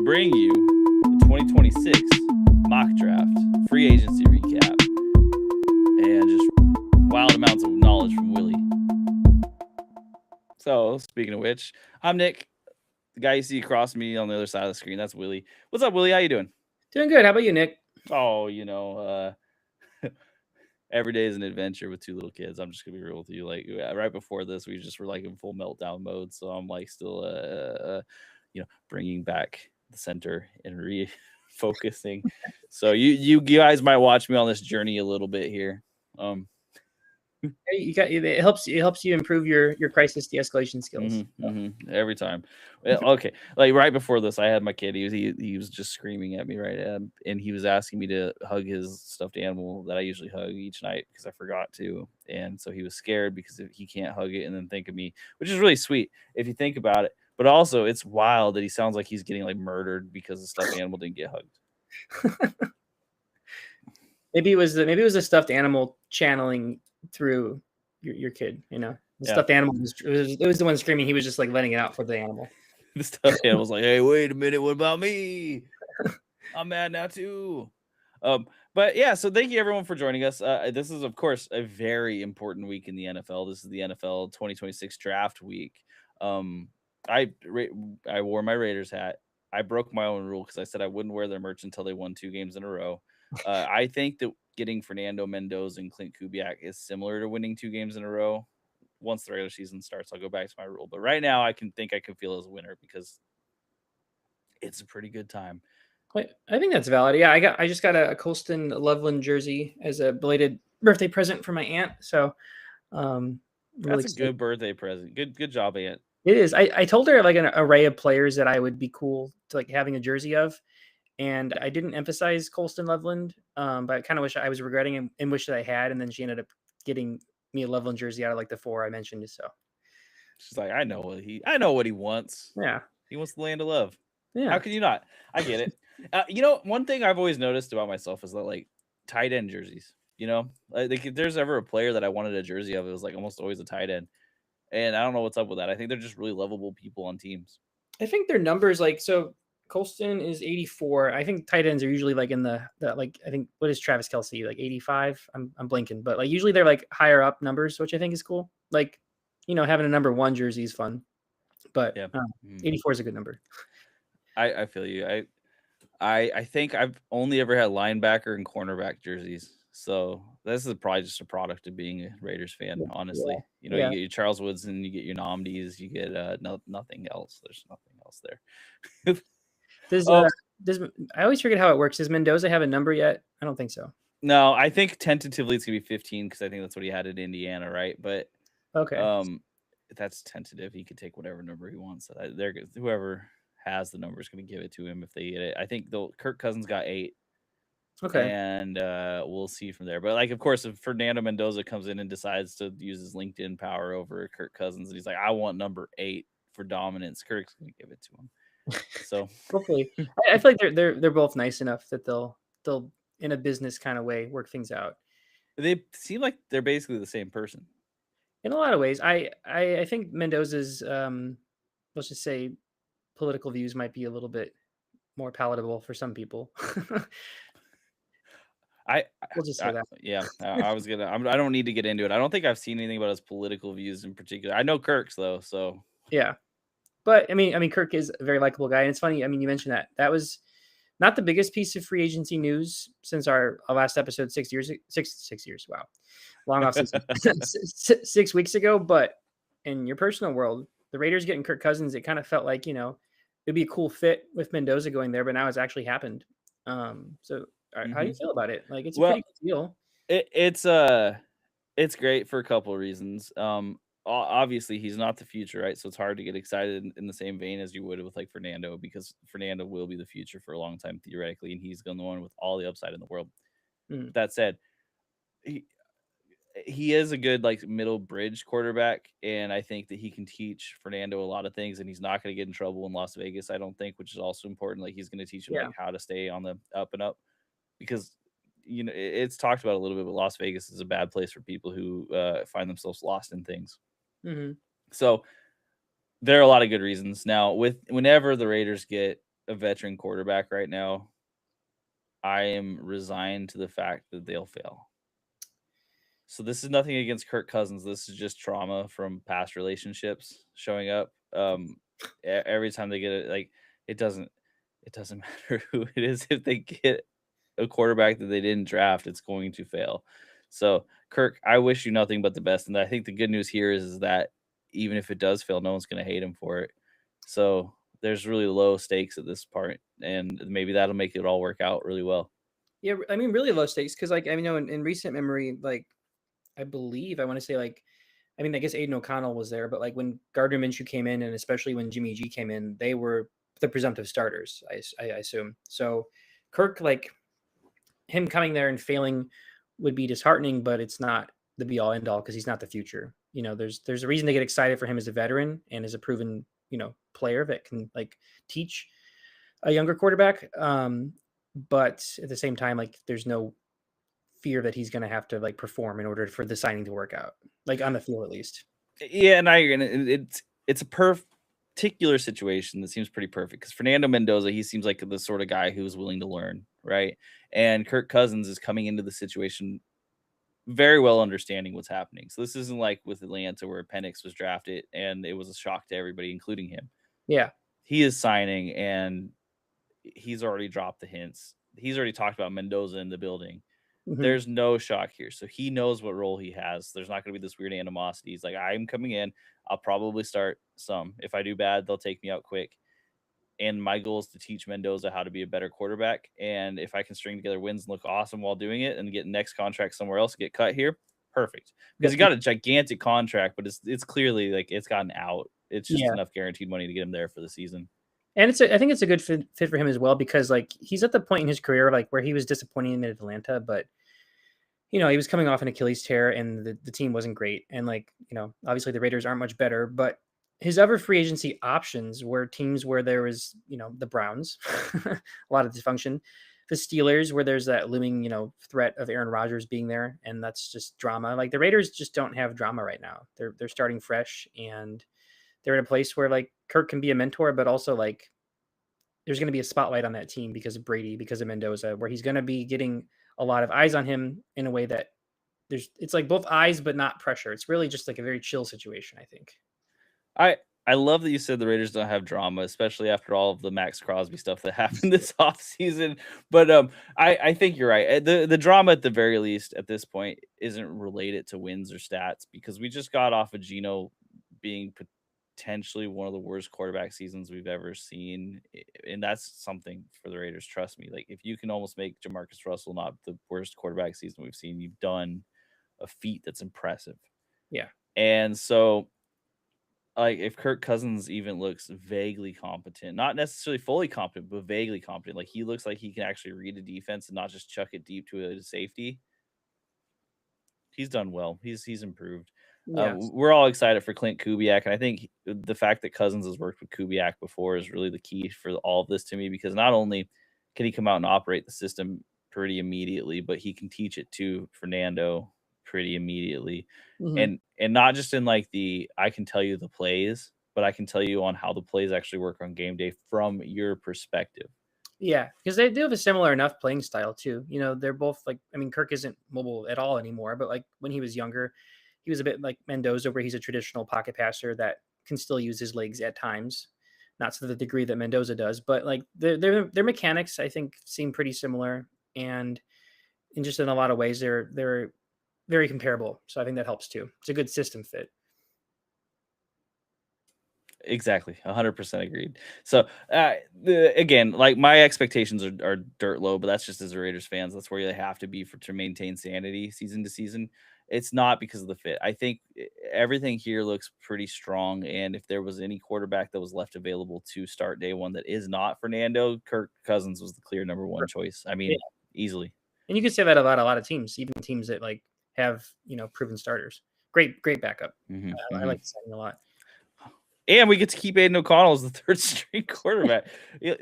bring you the 2026 mock draft, free agency recap, and just wild amounts of knowledge from Willie. So, speaking of which, I'm Nick. The guy you see across me on the other side of the screen, that's Willie. What's up, Willie? How you doing? Doing good. How about you, Nick? Oh, every day is an adventure with two little kids. I'm just gonna be real with you. Like right before this, we just were like in full meltdown mode. So I'm like still, bringing back the center and refocusing. So you guys might watch me on this journey a little bit here. It helps you improve your crisis de-escalation skills. Every time. Well, okay, like right before this, I had my kid. He was just screaming at me, right, and he was asking me to hug his stuffed animal that I usually hug each night because I forgot to, and so he was scared because he can't hug it and then think of me, which is really sweet if you think about it. But also, it's wild that he sounds like he's getting like murdered because the stuffed animal didn't get hugged. Maybe it was a stuffed animal channeling through your kid. The stuffed animal it was the one screaming. He was just like letting it out for the animal. The stuffed animal was like, "Hey, wait a minute, what about me? I'm mad now too." But yeah, so thank you everyone for joining us. This is of course a very important week in the NFL. This is the NFL 2026 draft week. I wore my Raiders hat. I broke my own rule because I said I wouldn't wear their merch until they won 2 games in a row. I think that getting Fernando Mendoza and Clint Kubiak is similar to winning 2 games in a row. Once the regular season starts, I'll go back to my rule. But right now, I can feel as a winner because it's a pretty good time. I think that's valid. Yeah, I just got a Colston Loveland jersey as a belated birthday present for my aunt. So really that's a good birthday present. Good job, Aunt. It is. I told her like an array of players that I would be cool to like having a jersey of. And I didn't emphasize Colston Loveland, but I kind of wish I was regretting and wish that I had. And then she ended up getting me a Loveland jersey out of like the 4 I mentioned. So she's like, I know what he wants. Yeah, he wants the land of love. Yeah, how can you not? I get it. One thing I've always noticed about myself is that like tight end jerseys. Like if there's ever a player that I wanted a jersey of, it was like almost always a tight end. And I don't know what's up with that. I think they're just really lovable people on teams. I think their numbers like so. Colston is 84. I think tight ends are usually like in the like I think what is Travis Kelce like 85? I'm blinking, but like usually they're like higher up numbers, which I think is cool. Like having a number 1 jersey is fun, but yeah. 84 is a good number. I feel you. I think I've only ever had linebacker and cornerback jerseys, so this is probably just a product of being a Raiders fan. Honestly, you get your Charles Woods and you get your Nomdies, you get nothing else. There's nothing else there. Does I always forget how it works. Does Mendoza have a number yet? I don't think so. No, I think tentatively it's gonna be 15 because I think that's what he had at Indiana, right? But okay, that's tentative. He could take whatever number he wants. Whoever has the number is gonna give it to him if they get it. I think Kirk Cousins got 8. Okay, and we'll see from there. But like, of course, if Fernando Mendoza comes in and decides to use his LinkedIn power over Kirk Cousins, and he's like, I want number 8 for dominance, Kirk's gonna give it to him. So hopefully, I feel like they're both nice enough that they'll in a business kind of way work things out. They seem like they're basically the same person in a lot of ways. I think Mendoza's let's just say political views might be a little bit more palatable for some people. We'll just say that. Yeah, I was gonna. I don't need to get into it. I don't think I've seen anything about his political views in particular. I know Kirk's though, so yeah. But I mean, Kirk is a very likable guy, and it's funny. I mean, you mentioned that was not the biggest piece of free agency news since our last episode 6 years. Wow, long off season. 6 weeks ago. But in your personal world, the Raiders getting Kirk Cousins, it kind of felt like it'd be a cool fit with Mendoza going there, but now it's actually happened. So how do you feel about it? Like it's a pretty good deal. It's great for a couple of reasons. Obviously he's not the future, right? So it's hard to get excited in the same vein as you would with like Fernando, because Fernando will be the future for a long time theoretically, and he's going the one with all the upside in the world. That said, he is a good like middle bridge quarterback, and I think that he can teach Fernando a lot of things, and he's not going to get in trouble in Las Vegas, I don't think, which is also important. Like he's going to teach him like how to stay on the up and up, because it's talked about a little bit, but Las Vegas is a bad place for people who find themselves lost in things. So there are a lot of good reasons. Now, whenever the Raiders get a veteran quarterback right now, I am resigned to the fact that they'll fail. So this is nothing against Kirk Cousins. This is just trauma from past relationships showing up. Every time they get it, like it doesn't matter who it is. If they get a quarterback that they didn't draft, it's going to fail. So Kirk, I wish you nothing but the best. And I think the good news here is that even if it does fail, no one's going to hate him for it. So there's really low stakes at this part, and maybe that'll make it all work out really well. Yeah, I mean, really low stakes because, like, I mean, in recent memory, like, I believe I want to say, like, I mean, I guess Aiden O'Connell was there, but like when Gardner Minshew came in, and especially when Jimmy G came in, they were the presumptive starters. I assume so. Kirk, like him coming there and failing, would be disheartening, but it's not the be all end all because he's not the future. You know, there's a reason to get excited for him as a veteran and as a proven player that can like teach a younger quarterback. But at the same time, like there's no fear that he's going to have to like perform in order for the signing to work out, like on the field at least. Yeah, and I agree. And it's a particular situation that seems pretty perfect because Fernando Mendoza, he seems like the sort of guy who's willing to learn, right? And Kirk Cousins is coming into the situation very well understanding what's happening. So this isn't like with Atlanta where Penix was drafted and it was a shock to everybody, including him. Yeah. He is signing and he's already dropped the hints. He's already talked about Mendoza in the building. Mm-hmm. There's no shock here. So he knows what role he has. There's not going to be this weird animosity. He's like, I'm coming in. I'll probably start some. If I do bad, they'll take me out quick. And my goal is to teach Mendoza how to be a better quarterback. And if I can string together wins and look awesome while doing it and get next contract somewhere else, get cut here, perfect. Because he got a gigantic contract, but it's clearly like it's gotten out. It's just enough guaranteed money to get him there for the season. And I think it's a good fit for him as well because like he's at the point in his career like where he was disappointing in Atlanta, but he was coming off an Achilles tear and the team wasn't great. And like, obviously the Raiders aren't much better, but his other free agency options were teams where there was, the Browns, a lot of dysfunction, the Steelers, where there's that looming, threat of Aaron Rodgers being there. And that's just drama. Like the Raiders just don't have drama right now. They're starting fresh and they're in a place where like Kirk can be a mentor, but also like there's going to be a spotlight on that team because of Brady, because of Mendoza, where he's going to be getting a lot of eyes on him in a way that it's like both eyes, but not pressure. It's really just like a very chill situation, I think. I love that you said the Raiders don't have drama, especially after all of the Max Crosby stuff that happened this offseason. But I think you're right. The drama at the very least at this point isn't related to wins or stats because we just got off of Geno being potentially one of the worst quarterback seasons we've ever seen. And that's something for the Raiders. Trust me. Like if you can almost make Jamarcus Russell not the worst quarterback season we've seen, you've done a feat that's impressive. Yeah. And so like if Kirk Cousins even looks vaguely competent, not necessarily fully competent, but vaguely competent, like he looks like he can actually read a defense and not just chuck it deep to a safety. He's done well. He's improved. Yes. We're all excited for Clint Kubiak, and I think the fact that Cousins has worked with Kubiak before is really the key for all of this to me because not only can he come out and operate the system pretty immediately, but he can teach it to Fernando pretty immediately. Mm-hmm. And not just in like I can tell you the plays, but I can tell you on how the plays actually work on game day from your perspective. Yeah, because they do have a similar enough playing style too. They're both like, I mean, Kirk isn't mobile at all anymore, but like when he was younger, he was a bit like Mendoza, where he's a traditional pocket passer that can still use his legs at times, not to the degree that Mendoza does, but like their mechanics, I think, seem pretty similar, and in just in a lot of ways, they're very comparable. So I think that helps too. It's a good system fit. Exactly. 100% agreed. So again, like my expectations are dirt low, but that's just as a Raiders fans. That's where they have to be to maintain sanity season to season. It's not because of the fit. I think everything here looks pretty strong. And if there was any quarterback that was left available to start day one that is not Fernando, Kirk Cousins was the clear number one choice. I mean, easily. And you could say that about a lot of teams, even teams that like have proven starters. Great backup. Mm-hmm, I like the signing a lot. And we get to keep Aiden O'Connell as the third string quarterback.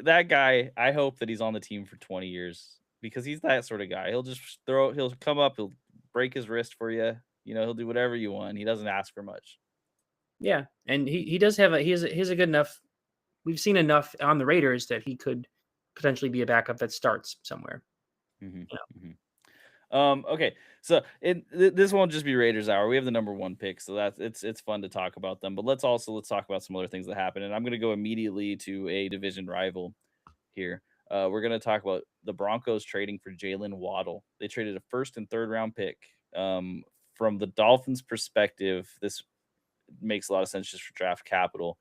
That guy, I hope that he's on the team for 20 years because he's that sort of guy. He'll just he'll come up, he'll break his wrist for you. He'll do whatever you want. He doesn't ask for much. Yeah. And he does have he has a good enough we've seen enough on the Raiders that he could potentially be a backup that starts somewhere. Okay, so this won't just be Raiders hour. We have the number 1 pick, so it's fun to talk about them. But let's talk about some other things that happened. And I'm going to go immediately to a division rival here. We're going to talk about the Broncos trading for Jalen Waddle. They traded a first and third round pick. From the Dolphins' perspective, this makes a lot of sense just for draft capital.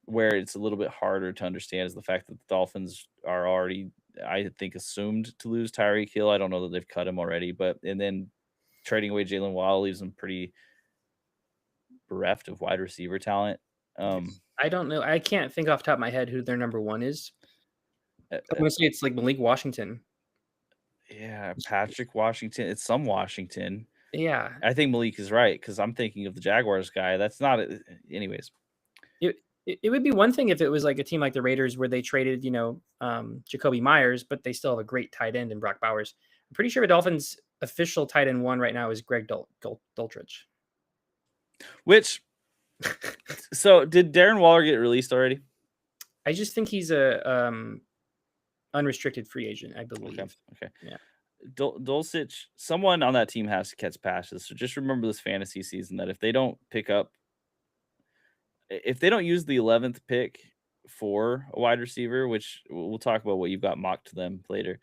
Where it's a little bit harder to understand is the fact that the Dolphins are already, I think, assumed to lose Tyreek Hill. I don't know that they've cut him already, and then trading away Jalen Waddle leaves them pretty bereft of wide receiver talent. I don't know. I can't think off the top of my head who their number 1 is. I'm going to say it's like Malik Washington. Yeah, Patrick Washington. It's some Washington. Yeah. I think Malik is right because I'm thinking of the Jaguars guy. That's not it. Anyways. It would be one thing if it was like a team like the Raiders where they traded, Jacoby Myers, but they still have a great tight end in Brock Bowers. I'm pretty sure the Dolphins' official tight end 1 right now is Greg Dulcich. Which, so did Darren Waller get released already? I just think he's a unrestricted free agent, I believe. Okay. Yeah. Dulcich, someone on that team has to catch passes. So just remember this fantasy season that if they don't use the 11th pick for a wide receiver, which we'll talk about what you've got mocked to them later,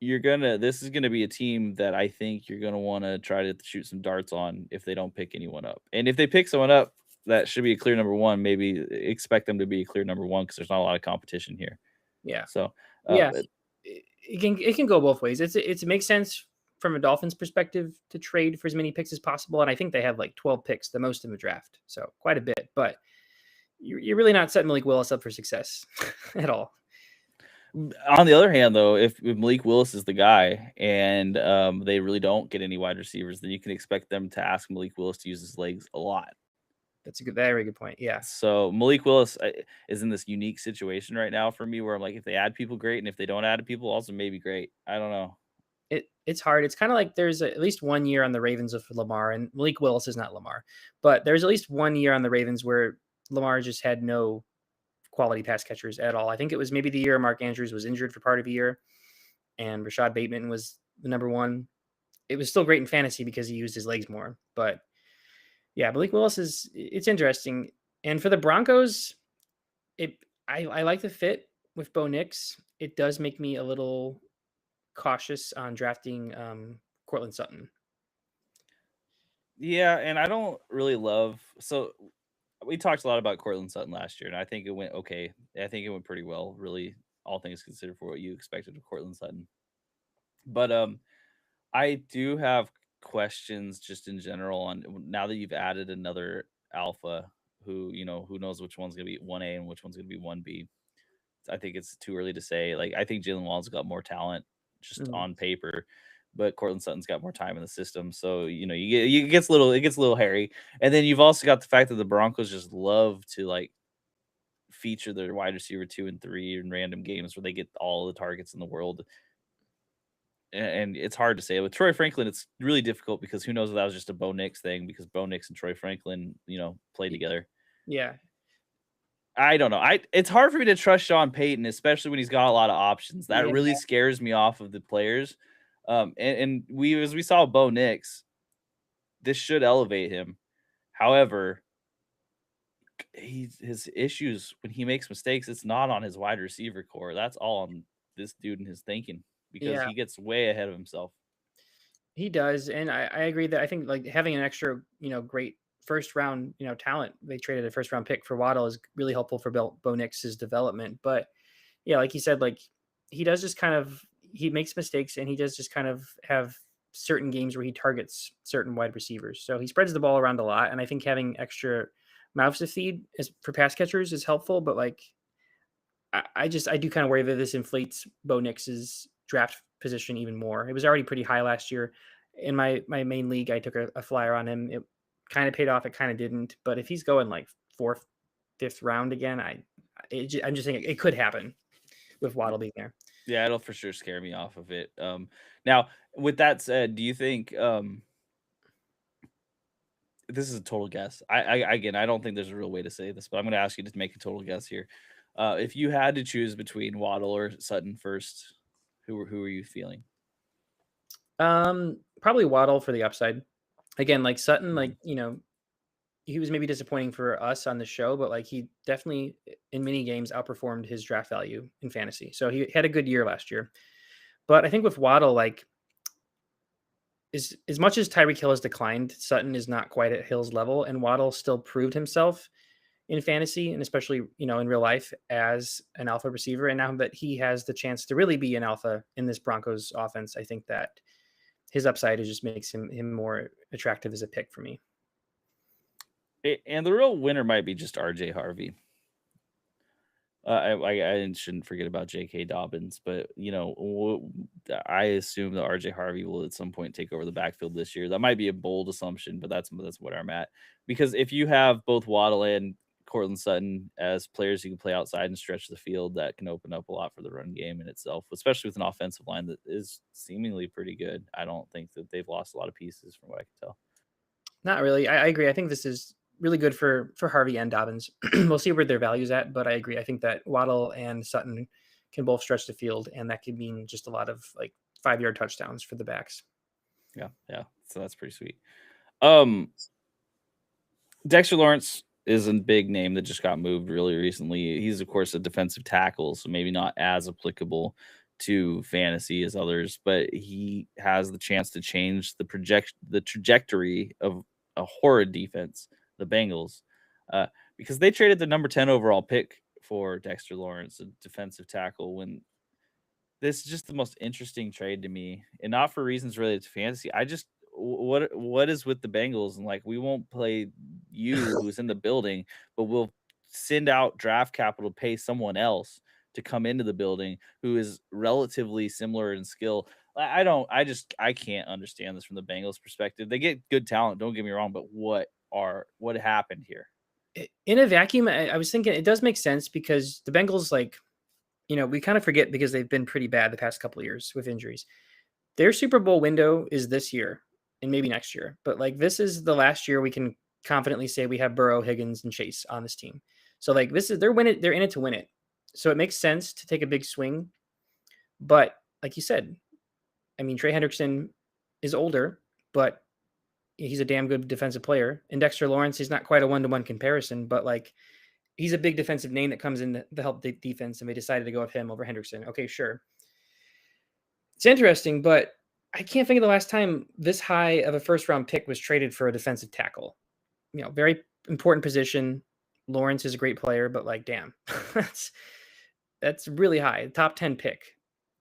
this is gonna be a team that I think you're gonna want to try to shoot some darts on if they don't pick anyone up. And if they pick someone up, that should be a clear number 1. Maybe expect them to be a clear number 1 because there's not a lot of competition here. Yeah. So it can go both ways. It makes sense from a Dolphins perspective to trade for as many picks as possible. And I think they have like 12 picks, the most in the draft. So quite a bit, but you're really not setting Malik Willis up for success at all. On the other hand, though, if Malik Willis is the guy and they really don't get any wide receivers, then you can expect them to ask Malik Willis to use his legs a lot. That's a very good point. Yeah. So Malik Willis is in this unique situation right now for me where I'm like, if they add people, great. And if they don't add people, also maybe great. I don't know. It's hard. It's kind of like there's at least 1 year on the Ravens with Lamar, and Malik Willis is not Lamar, but there's at least 1 year on the Ravens where Lamar just had no quality pass catchers at all. I think it was maybe the year Mark Andrews was injured for part of a year and Rashad Bateman was the number 1. It was still great in fantasy because he used his legs more, but yeah, Malik Willis it's interesting. And for the Broncos, I like the fit with Bo Nix. It does make me a little cautious on drafting Courtland Sutton. Yeah, and I don't really love. So we talked a lot about Courtland Sutton last year, and I think it went okay. I think it went pretty well, really, all things considered, for what you expected of Courtland Sutton. But I do have questions just in general on now that you've added another alpha who knows which one's gonna be 1A and which one's gonna be 1B. I think it's too early to say. Like, I think Jalen Waddle's got more talent just on paper, but Courtland Sutton's got more time in the system. So, it gets a little hairy. And then you've also got the fact that the Broncos just love to like feature their wide receiver 2 and 3 in random games where they get all the targets in the world. And it's hard to say. With Troy Franklin, it's really difficult because who knows if that was just a Bo Nix thing because Bo Nix and Troy Franklin, played together. Yeah. I don't know. It's hard for me to trust Sean Payton, especially when he's got a lot of options. That really scares me off of the players. As we saw Bo Nix, this should elevate him. However, his issues when he makes mistakes, it's not on his wide receiver core. That's all on this dude and his thinking because he gets way ahead of himself. He does, and I agree that I think like having an extra, great first round, talent. They traded a first round pick for Waddle is really helpful for Bo Nix's development. But yeah, like you said, like he does just he makes mistakes and he does just kind of have certain games where he targets certain wide receivers. So he spreads the ball around a lot. And I think having extra mouths to feed for pass catchers is helpful. But like, I do kind of worry that this inflates Bo Nix's draft position even more. It was already pretty high last year. In my main league, I took a flyer on him. It kind of paid off. It kind of didn't. But if he's going like 4th, 5th round again, I'm just thinking it could happen with Waddle being there. Yeah, it'll for sure scare me off of it. Now, with that said, do you think this is a total guess. I don't think there's a real way to say this, but I'm going to ask you to make a total guess here. If you had to choose between Waddle or Sutton first, who are you feeling? Probably Waddle for the upside. Again, like Sutton, Mhm. like, he was maybe disappointing for us on the show, but like he definitely in many games outperformed his draft value in fantasy. So he had a good year last year. But I think with Waddle, like as much as Tyreek Hill has declined, Sutton is not quite at Hill's level, and Waddle still proved himself in fantasy and especially in real life as an alpha receiver. And now that he has the chance to really be an alpha in this Broncos offense, I think that his upside is just makes him more attractive as a pick for me. And the real winner might be just RJ Harvey. I shouldn't forget about J.K. Dobbins, but I assume that RJ Harvey will at some point take over the backfield this year. That might be a bold assumption, but that's what I'm at. Because if you have both Waddle and Cortland Sutton as players who can play outside and stretch the field, that can open up a lot for the run game in itself, especially with an offensive line that is seemingly pretty good. I don't think that they've lost a lot of pieces from what I can tell. Not really. I agree. I think this is really good for Harvey and Dobbins. We'll see where their value's at, but I agree. I think that Waddle and Sutton can both stretch the field, and that could mean just a lot of like 5-yard touchdowns for the backs. Yeah. So that's pretty sweet. Um, Dexter Lawrence is a big name that just got moved really recently. He's of course a defensive tackle, so maybe not as applicable to fantasy as others, but he has the chance to change the trajectory of a horrid defense, the Bengals, because they traded the number 10 overall pick for Dexter Lawrence, a defensive tackle, when this is just the most interesting trade to me, and not for reasons related to fantasy. I just what is with the Bengals and like we won't play you who's in the building, but we'll send out draft capital to pay someone else to come into the building who is relatively similar in skill. I can't understand this from the Bengals perspective. They get good talent, don't get me wrong, but what happened here? In a vacuum, I was thinking it does make sense because the Bengals, like, we kind of forget because they've been pretty bad the past couple of years with injuries. Their Super Bowl window is this year and maybe next year, but like this is the last year we can confidently say we have Burrow, Higgins, and Chase on this team. So like this is they're in it to win it. So it makes sense to take a big swing. But like you said, I mean Trey Hendrickson is older, but he's a damn good defensive player. And Dexter Lawrence is not quite a one-to-one comparison, but like he's a big defensive name that comes in to help the defense, and they decided to go with him over Hendrickson. Okay, sure. It's interesting, but I can't think of the last time this high of a first-round pick was traded for a defensive tackle. Very important position. Lawrence is a great player, but like, damn, that's really high. Top 10 pick.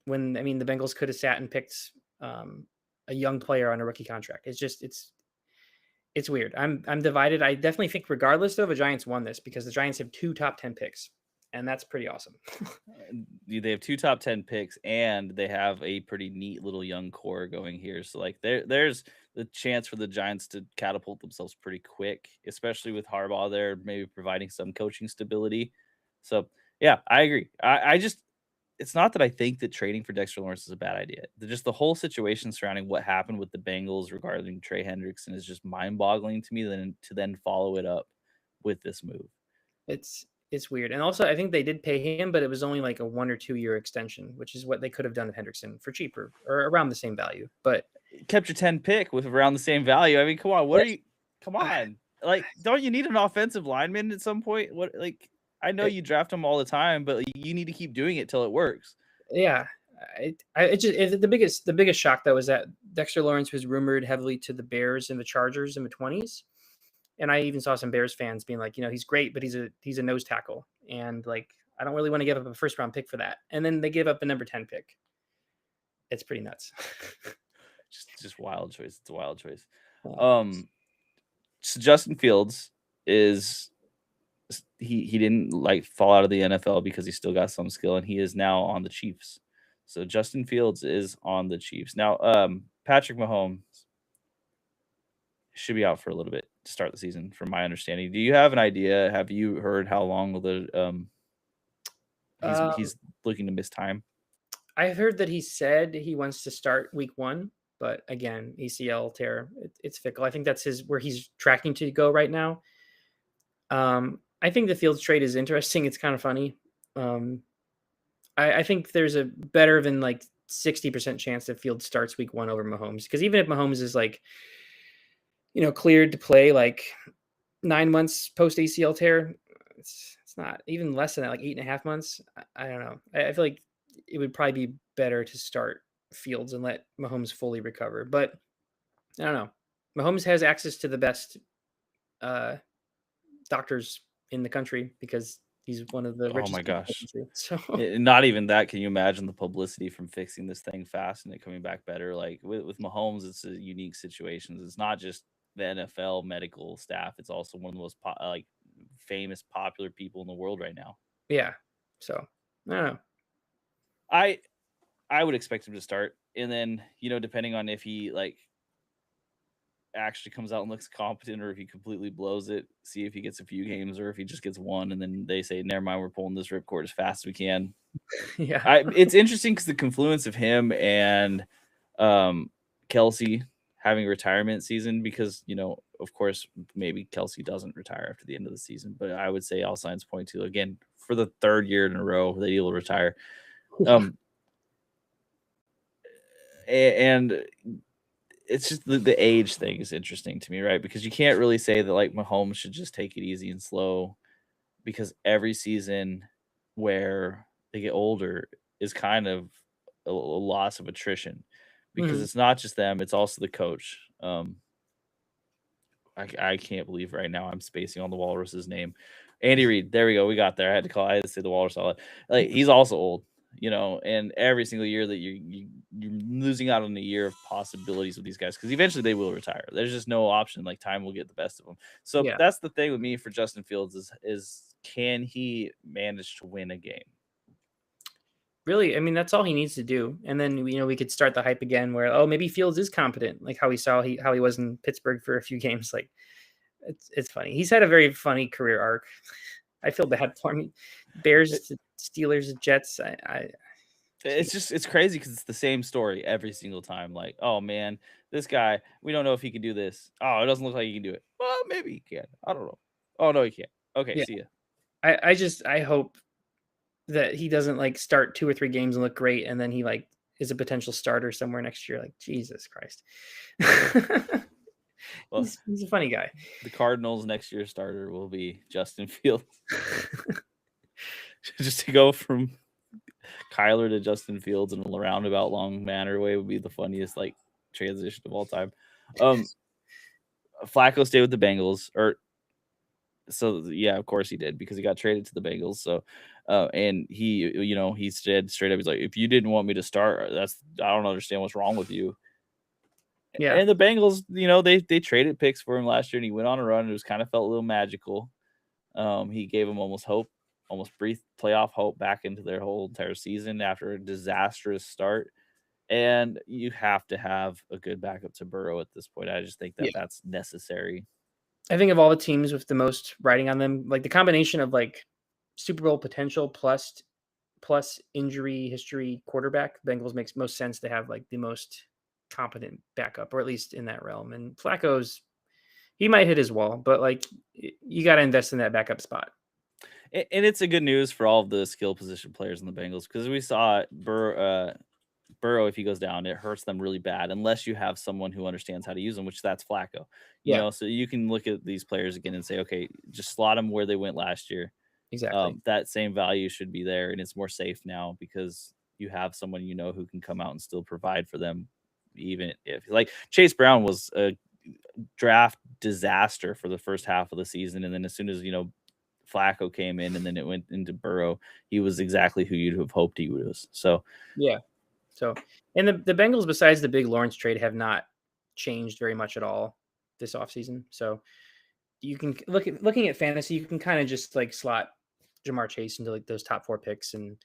When I mean, the Bengals could have sat and picked a young player on a rookie contract. It's weird. I'm divided. I definitely think, regardless though, the Giants won this because the Giants have 2 top 10 picks, and that's pretty awesome. They have 2 top 10 picks, and they have a pretty neat little young core going here. So like there's the chance for the Giants to catapult themselves pretty quick, especially with Harbaugh there, maybe providing some coaching stability. So yeah, I agree. I just it's not that I think that trading for Dexter Lawrence is a bad idea. Just the whole situation surrounding what happened with the Bengals regarding Trey Hendrickson is just mind-boggling to me. Then to then follow it up with this move. It's weird. And also, I think they did pay him, but it was only like a 1 or 2 year extension, which is what they could have done with Hendrickson for cheaper or around the same value. But Kept your 10 pick with around the same value. I mean, come on. What are you? Come on. Like, don't you need an offensive lineman at some point? What, like, I know you draft them all the time, but you need to keep doing it till it works. yeah, the biggest shock though is that Dexter Lawrence was rumored heavily to the Bears and the Chargers in the 20s. And I even saw some Bears fans being like, he's great, but he's a nose tackle. And like, I don't really want to give up a first round pick for that. And then they give up the number 10 pick. It's pretty nuts. just wild choice. It's a wild choice. Wow. So Justin Fields is he didn't like fall out of the NFL because he still got some skill, and he is now on the Chiefs. So Justin Fields is on the Chiefs. Now, Patrick Mahomes should be out for a little bit to start the season, from my understanding. Do you have an idea? Have you heard how long he's looking to miss time? I heard that he said he wants to start week 1, But again, ACL tear, it's fickle. I think that's where he's tracking to go right now. I think the Fields trade is interesting. It's kind of funny. I think there's a better than like 60% chance that Fields starts week 1 over Mahomes, because even if Mahomes is like, cleared to play like 9 months post ACL tear, it's not even less than that, like 8.5 months. I don't know. I feel like it would probably be better to start Fields and let Mahomes fully recover. But I don't know. Mahomes has access to the best doctors in the country because he's one of the richest. Oh my gosh. So Not even that. Can you imagine the publicity from fixing this thing fast and it coming back better? Like with Mahomes, it's a unique situation. It's not just the NFL medical staff; it's also one of the most famous, popular people in the world right now. Yeah. So I don't know. I would expect him to start, and then depending on if he actually comes out and looks competent, or if he completely blows it, see if he gets a few games, or if he just gets one, and then they say, "Never mind, we're pulling this ripcord as fast as we can." Yeah, it's interesting because the confluence of him and Kelsey having a retirement season, because of course, maybe Kelsey doesn't retire after the end of the season, but I would say all signs point to, again, for the 3rd year in a row that he will retire. And it's just the age thing is interesting to me, right? Because you can't really say that like Mahomes should just take it easy and slow, because every season where they get older is kind of a loss of attrition, because it's not just them, it's also the coach. I can't believe right now I'm spacing on the Walrus's name. Andy Reid. There we go. We got there. I had to say the Walrus. Like, he's also old, and every single year that you're losing out on a year of possibilities with these guys, because eventually they will retire. There's just no option. Like, time will get the best of them. So that's the thing with me for Justin Fields is can he manage to win a game? Really, I mean, that's all he needs to do. And then, we could start the hype again where, maybe Fields is competent, like how we saw how he was in Pittsburgh for a few games. Like, it's funny. He's had a very funny career arc. I feel bad for him. Bears, Steelers, Jets. It's crazy because it's the same story every single time. Like, oh man, this guy, we don't know if he can do this. Oh, it doesn't look like he can do it. Well, maybe he can. I don't know. Oh no, he can't. Okay, Yeah. see ya. I hope that he doesn't like start 2 or 3 games and look great, and then he like is a potential starter somewhere next year. Like, Jesus Christ. Well, he's a funny guy. The Cardinals' next year's starter will be Justin Fields. Just to go from Kyler to Justin Fields in a roundabout long manner way would be the funniest transition of all time. Flacco stayed with the Bengals, so yeah, of course he did, because he got traded to the Bengals. So, and he said straight up, he's like, if you didn't want me to start, I don't understand what's wrong with you. Yeah. And the Bengals, they traded picks for him last year, and he went on a run. And it was kind of felt a little magical. He gave them almost breathed playoff hope back into their whole entire season after a disastrous start. And you have to have a good backup to Burrow at this point. I just think that that's necessary. I think of all the teams with the most riding on them, like the combination of like Super Bowl potential plus injury history quarterback, Bengals makes most sense to have like the most competent backup, or at least in that realm. And Flacco's, he might hit his wall, but like you got to invest in that backup spot. And it's a good news for all of the skill position players in the Bengals, because we saw Burrow, if he goes down, it hurts them really bad unless you have someone who understands how to use them, which that's Flacco. So you can look at these players again and say, okay, just slot them where they went last year. Exactly. That same value should be there, and it's more safe now because you have someone who can come out and still provide for them, even if Chase Brown was a draft disaster for the first half of the season, and then as soon as Flacco came in and then it went into Burrow, he was exactly who you'd have hoped he was. So yeah. So, and the Bengals, besides the big Lawrence trade, have not changed very much at all this offseason. So you can looking at fantasy, you can kind of just like slot Jamar Chase into like those top 4 picks and,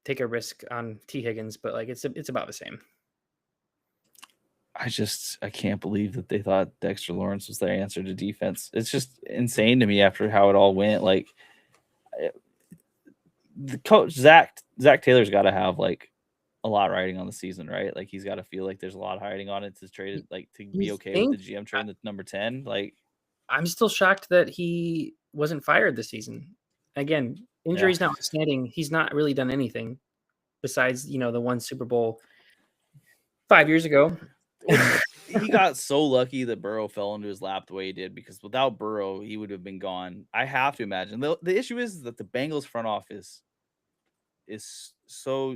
take a risk on T Higgins, but like it's about the same. I can't believe that they thought Dexter Lawrence was their answer to defense. It's just insane to me after how it all went. Like, the coach Zach Taylor's got to have like a lot riding on the season, right? Like he's got to feel like there's a lot riding on it to trade You it, like to you be okay with the think? GM trading the number 10. Like, I'm still shocked that he wasn't fired this season. Again, yeah, injuries notwithstanding, he's not really done anything besides, the one Super Bowl 5 years ago. he got so lucky that Burrow fell into his lap the way he did because without Burrow, he would have been gone. I have to imagine. The issue is that the Bengals front office is so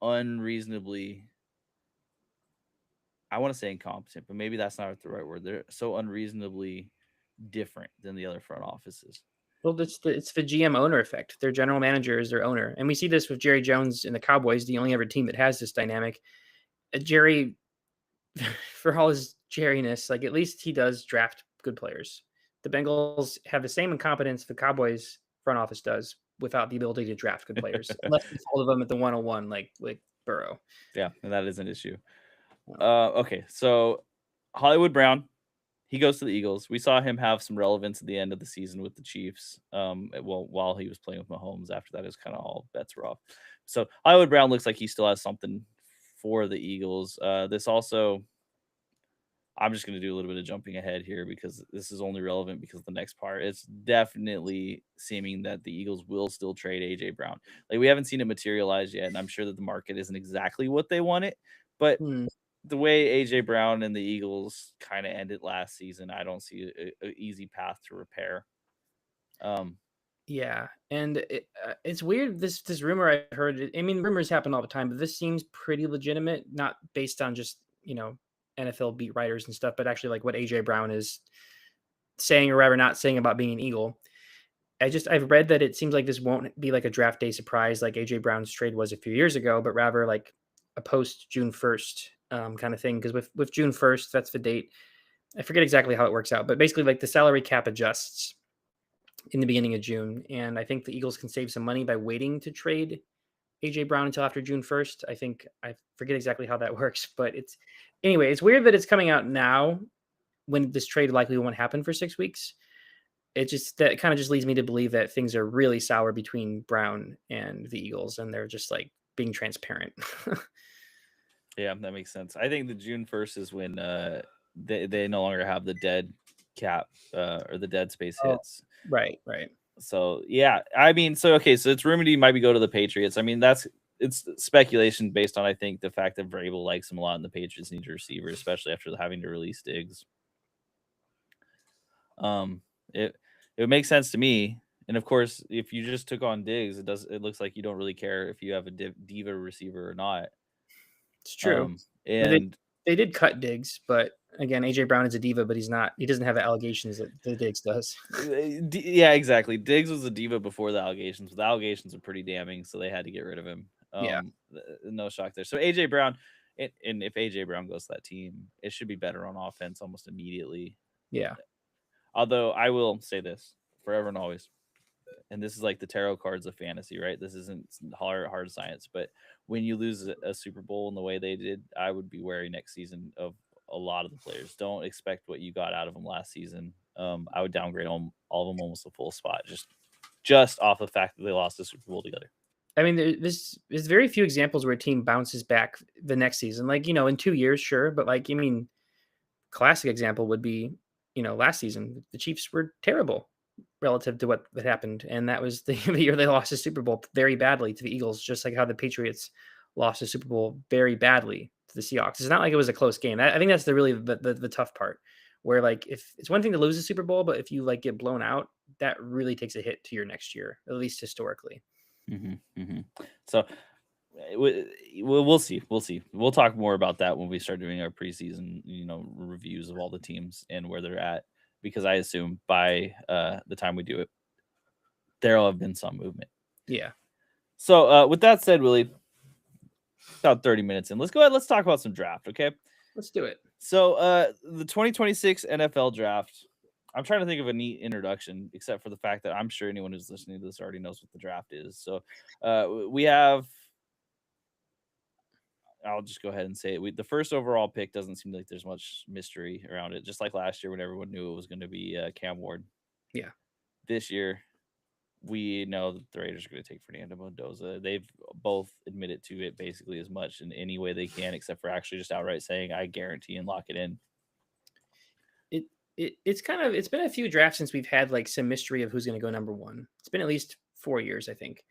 unreasonably, I want to say incompetent, but maybe that's not the right word. They're so unreasonably different than the other front offices. Well, it's the GM owner effect. Their general manager is their owner, and we see this with Jerry Jones and the Cowboys, the only ever team that has this dynamic. Jerry, for all his Jerryness, like at least he does draft good players. The Bengals have the same incompetence the Cowboys front office does without the ability to draft good players, unless it's all of them at the 101, like Burrow. Yeah, and that is an issue. Wow. Okay, so Hollywood Brown, he goes to the Eagles. We saw him have some relevance at the end of the season with the Chiefs. Well, while he was playing with Mahomes, after that, is kind of all bets were off. So Hollywood Brown looks like he still has something for the Eagles. This also, I'm just going to do a little bit of jumping ahead here because this is only relevant because of the next part. It's definitely seeming that the Eagles will still trade AJ Brown. Like we haven't seen it materialize yet, and I'm sure that the market isn't exactly what they want it, but Hmm. the way AJ Brown and the Eagles kind of ended last season, I don't see an easy path to repair. Yeah, and it's weird. This rumor I heard. I mean, rumors happen all the time, but this seems pretty legitimate, not based on just NFL beat writers and stuff, but actually like what AJ Brown is saying or rather not saying about being an Eagle. I've read that it seems like this won't be like a draft day surprise like AJ Brown's trade was a few years ago, but rather like a post June 1st kind of thing. Because with June 1st, that's the date. I forget exactly how it works out, but basically like the salary cap adjusts in the beginning of June, and I think the Eagles can save some money by waiting to trade AJ Brown until after June 1st. I forget exactly how that works, but it's weird that it's coming out now when this trade likely won't happen for 6 weeks. That kind of just leads me to believe that things are really sour between Brown and the Eagles, and they're just like being transparent. Yeah, that makes sense. I think the June 1st is when they no longer have the dead cap or the dead space Oh, hits. right, right. So yeah, I mean, so okay, so it's rumored he might be go to the Patriots. I mean, it's speculation based on I think the fact that Vrabel likes him a lot, and the Patriots need a receiver, especially after having to release Diggs. It would make sense to me. And of course, if you just took on Diggs, it looks like you don't really care if you have a diva receiver or not. It's true. Well, And they did cut Diggs, but again, AJ Brown is a diva, but he doesn't have the allegations that the Diggs does. yeah, exactly. Diggs was a diva before the allegations, but the allegations are pretty damning, so they had to get rid of him. Yeah, No shock there. So AJ Brown, and if AJ Brown goes to that team, it should be better on offense almost immediately. yeah. Although I will say this forever and always, and this is like the tarot cards of fantasy, right? This isn't hard science, but when you lose a Super Bowl in the way they did, I would be wary next season of a lot of the players. Don't expect what you got out of them last season. I would downgrade all of them almost a full spot, just off the fact that they lost the Super Bowl together. I mean, there's very few examples where a team bounces back the next season. Like, in 2 years, sure. But like, I mean, classic example would be, last season, the Chiefs were terrible relative to what happened. And that was the year they lost the Super Bowl very badly to the Eagles, just like how the Patriots lost the Super Bowl very badly to the Seahawks. It's not like it was a close game. I think that's the tough part, where like if it's one thing to lose the Super Bowl, but if you like get blown out, that really takes a hit to your next year, at least historically. So we'll see. We'll see. We'll talk more about that when we start doing our preseason, reviews of all the teams and where they're at. Because I assume by the time we do it, there'll have been some movement. Yeah. So with that said, Willie, about 30 minutes in, let's go ahead. Let's talk about some draft. Okay. Let's do it. So the 2026 NFL draft. I'm trying to think of a neat introduction, except for the fact that I'm sure anyone who's listening to this already knows what the draft is. So we have. I'll just go ahead and say it. The first overall pick doesn't seem like there's much mystery around it. Just like last year when everyone knew it was going to be Cam Ward. Yeah. This year, we know that the Raiders are going to take Fernando Mendoza. They've both admitted to it basically as much in any way they can, except for actually just outright saying, I guarantee and lock it in. It's been a few drafts since we've had like some mystery of who's going to go number one. It's been at least 4 years, I think.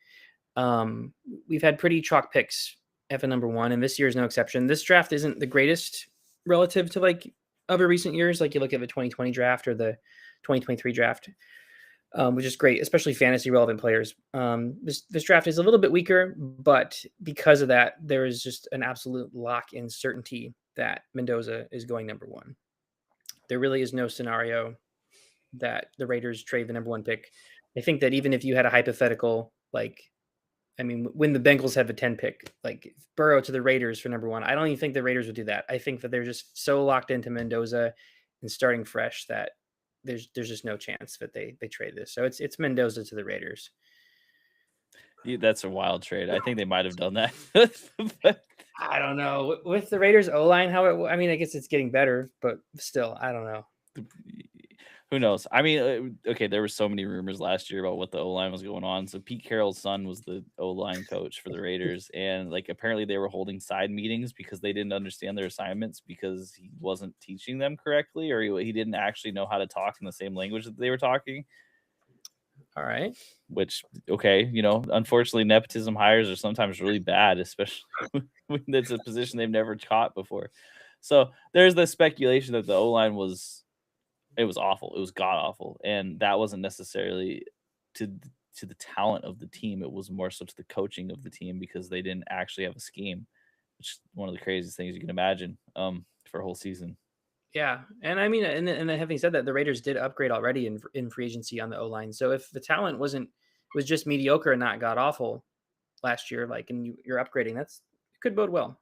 We've had pretty chalk picks at number one, and this year is no exception. This draft isn't the greatest relative to like other recent years. Like you look at the 2020 draft or the 2023 draft, which is great, especially fantasy relevant players. This draft is a little bit weaker, but because of that, there is just an absolute lock in certainty that Mendoza is going number one. There really is no scenario that the Raiders trade the number one pick. I think that even if you had a hypothetical, like, I mean, when the Bengals have a 10 pick, like Burrow to the Raiders for number one, I don't even think the Raiders would do that. I think that they're just so locked into Mendoza and starting fresh that there's just no chance that they trade this. So it's Mendoza to the Raiders. That's a wild trade. I think they might have done that. I don't know. With the Raiders O-line, I mean, I guess it's getting better, but still, I don't know. Who knows? I mean, okay, there were so many rumors last year about what the O-line was going on. So Pete Carroll's son was the O-line coach for the Raiders, and like apparently they were holding side meetings because they didn't understand their assignments because he wasn't teaching them correctly, or he didn't actually know how to talk in the same language that they were talking. All right. Which, okay, unfortunately, nepotism hires are sometimes really bad, especially when it's a position they've never caught before. So there's the speculation that the O-line was awful. It was god awful, and that wasn't necessarily to the talent of the team. It was more so to the coaching of the team because they didn't actually have a scheme, which is one of the craziest things you can imagine for a whole season. Yeah, and I mean, and having said that, the Raiders did upgrade already in free agency on the O-line. So if the talent was just mediocre and not god awful last year, like, and you're upgrading, it could bode well.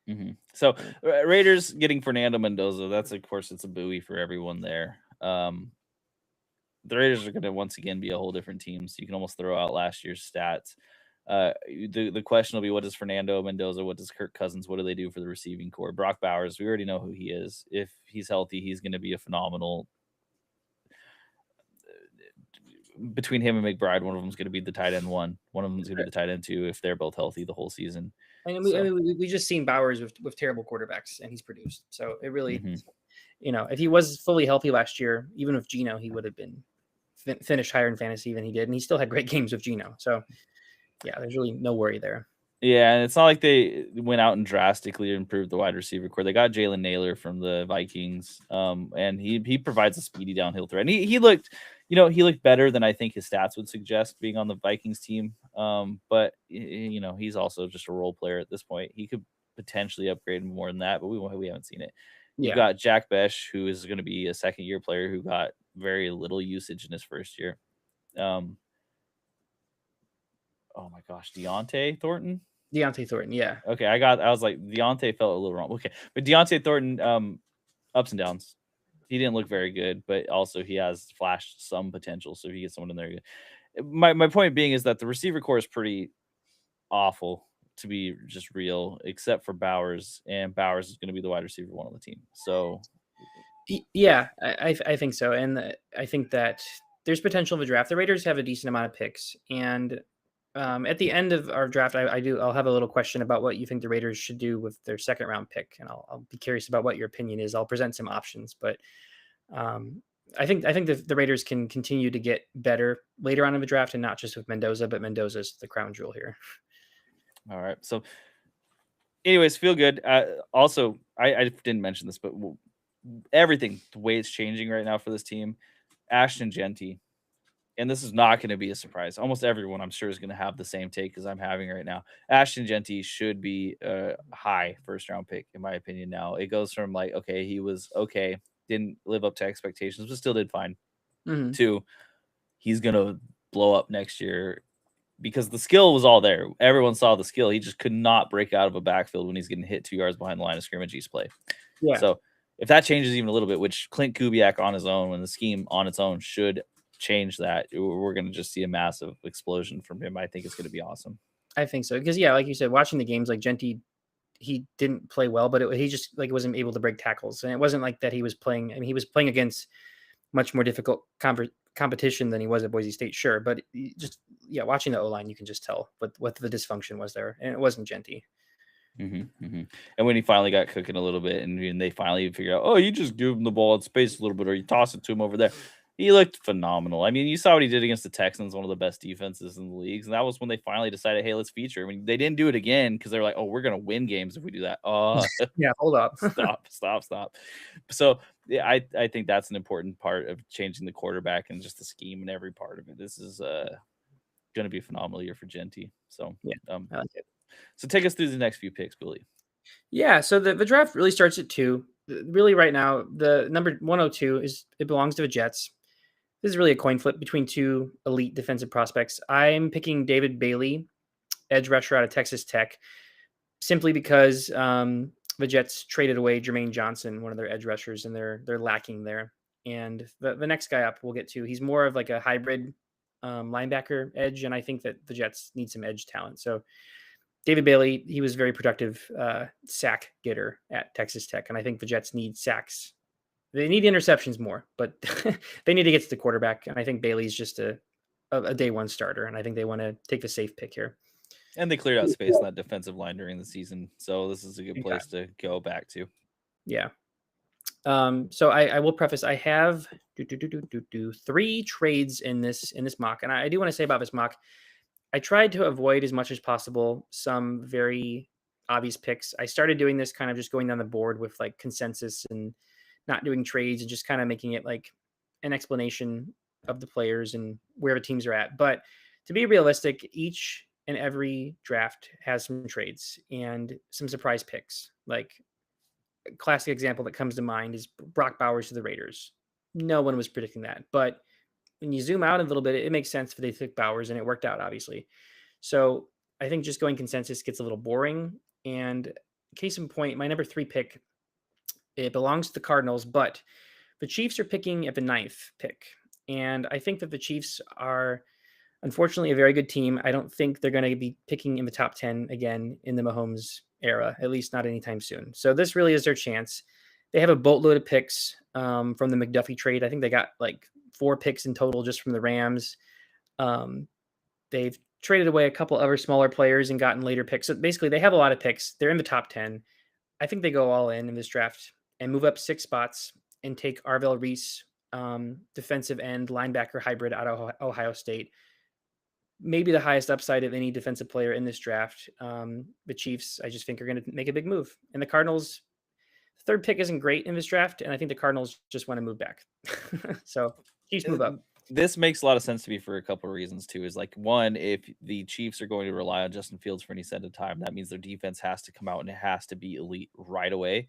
Mm-hmm. So Raiders getting Fernando Mendoza, that's of course it's a buoy for everyone there. The Raiders are going to once again be a whole different team, so you can almost throw out last year's stats. The question will be, what does Fernando Mendoza, what does Kirk Cousins, what do they do for the receiving core? Brock Bowers, we already know who he is. If he's healthy, he's going to be a phenomenal. Between him and McBride, one of them is going to be the tight end one of them is going to be the tight end two if they're both healthy the whole season. And we just seen Bowers with terrible quarterbacks, and he's produced. So it really, if he was fully healthy last year, even with Geno, he would have been finished higher in fantasy than he did, and he still had great games with Geno. So yeah, there's really no worry there. Yeah, and it's not like they went out and drastically improved the wide receiver core. They got Jalen Naylor from the Vikings, and he provides a speedy downhill threat. And he looked, he looked better than I think his stats would suggest being on the Vikings team. But he's also just a role player at this point. He could potentially upgrade more than that, but we haven't seen it. You've got Jack Besh, who is going to be a second-year player who got very little usage in his first year. Oh my gosh, Deontay Thornton, yeah. Okay, I was like, Deontay felt a little wrong. Okay, but Deontay Thornton, ups and downs. He didn't look very good, but also he has flashed some potential. So if he gets someone in there, my point being is that the receiver core is pretty awful, to be just real, except for Bowers, and Bowers is going to be the wide receiver one on the team. So yeah, I think so, and I think that there's potential of a draft. The Raiders have a decent amount of picks, and at the end of our draft, I'll have a little question about what you think the Raiders should do with their second round pick, and I'll be curious about what your opinion is. I'll present some options, but I think the Raiders can continue to get better later on in the draft, and not just with Mendoza, but Mendoza's the crown jewel here. All right. So, anyways, feel good. Also, I didn't mention this, but everything, the way it's changing right now for this team, Ashton Genty. And this is not going to be a surprise. Almost everyone, I'm sure, is going to have the same take as I'm having right now. Ashton Genty should be a high first-round pick, in my opinion now. It goes from like, okay, he was okay, didn't live up to expectations, but still did fine, to he's going to blow up next year because the skill was all there. Everyone saw the skill. He just could not break out of a backfield when he's getting hit 2 yards behind the line of scrimmage each play. Yeah. So if that changes even a little bit, which Clint Kubiak on his own, when the scheme on its own should change that, we're going to just see a massive explosion from him. I think it's going to be awesome. I think so. Because yeah, like you said, watching the games, like Genty, he didn't play well, but he just like wasn't able to break tackles. And it wasn't like that he was playing. I mean, he was playing against much more difficult competition than he was at Boise State, sure. But just, watching the O-line, you can just tell what the dysfunction was there. And it wasn't Genty. And when he finally got cooking a little bit and they finally figured out, oh, you just give him the ball in space a little bit or you toss it to him over there. He looked phenomenal. I mean, you saw what he did against the Texans, one of the best defenses in the leagues. And that was when they finally decided, hey, let's feature. I mean, they didn't do it again because they're like, oh, we're going to win games if we do that. Yeah, hold up. Stop. So yeah, I think that's an important part of changing the quarterback and just the scheme and every part of it. This is going to be a phenomenal year for Genty. So, yeah, I like it. So take us through the next few picks, Billy. Yeah, so the draft really starts at 2. Really, right now, the number 102 belongs to the Jets. This is really a coin flip between 2 elite defensive prospects. I'm picking David Bailey, edge rusher out of Texas Tech, simply because the Jets traded away Jermaine Johnson, one of their edge rushers, and they're lacking there. And the next guy up we'll get to, he's more of like a hybrid linebacker edge, and I think that the Jets need some edge talent. So David Bailey, he was very productive sack getter at Texas Tech, and I think the Jets need sacks. They need interceptions more, but they need to get to the quarterback, and I think Bailey's just a day one starter, and I think they want to take the safe pick here. And they cleared out space on that defensive line during the season, so this is a good place to go back to. Yeah. So I will preface, I have 3 trades in this mock, and I do want to say about this mock, I tried to avoid as much as possible some very obvious picks. I started doing this kind of just going down the board with like consensus and not doing trades and just kind of making it like an explanation of the players and where the teams are at. But to be realistic, each and every draft has some trades and some surprise picks. Like a classic example that comes to mind is Brock Bowers to the Raiders. No one was predicting that, but when you zoom out a little bit, it makes sense for they took Bowers, and it worked out, obviously. So I think just going consensus gets a little boring. And case in point, my number 3 pick, it belongs to the Cardinals, but the Chiefs are picking at the 9th pick. And I think that the Chiefs are, unfortunately, a very good team. I don't think they're going to be picking in the top 10 again in the Mahomes era, at least not anytime soon. So this really is their chance. They have a boatload of picks from the McDuffie trade. I think they got like 4 picks in total just from the Rams. They've traded away a couple other smaller players and gotten later picks. So basically, they have a lot of picks. They're in the top 10. I think they go all in this draft and move up 6 spots and take Arvell Reese, defensive end linebacker hybrid out of Ohio State. Maybe the highest upside of any defensive player in this draft. The Chiefs, I just think, are going to make a big move. And the Cardinals, the 3rd pick isn't great in this draft, and I think the Cardinals just want to move back. So Chiefs move up. This makes a lot of sense to me for a couple of reasons too. Is like, one, if the Chiefs are going to rely on Justin Fields for any set of time, that means their defense has to come out and it has to be elite right away.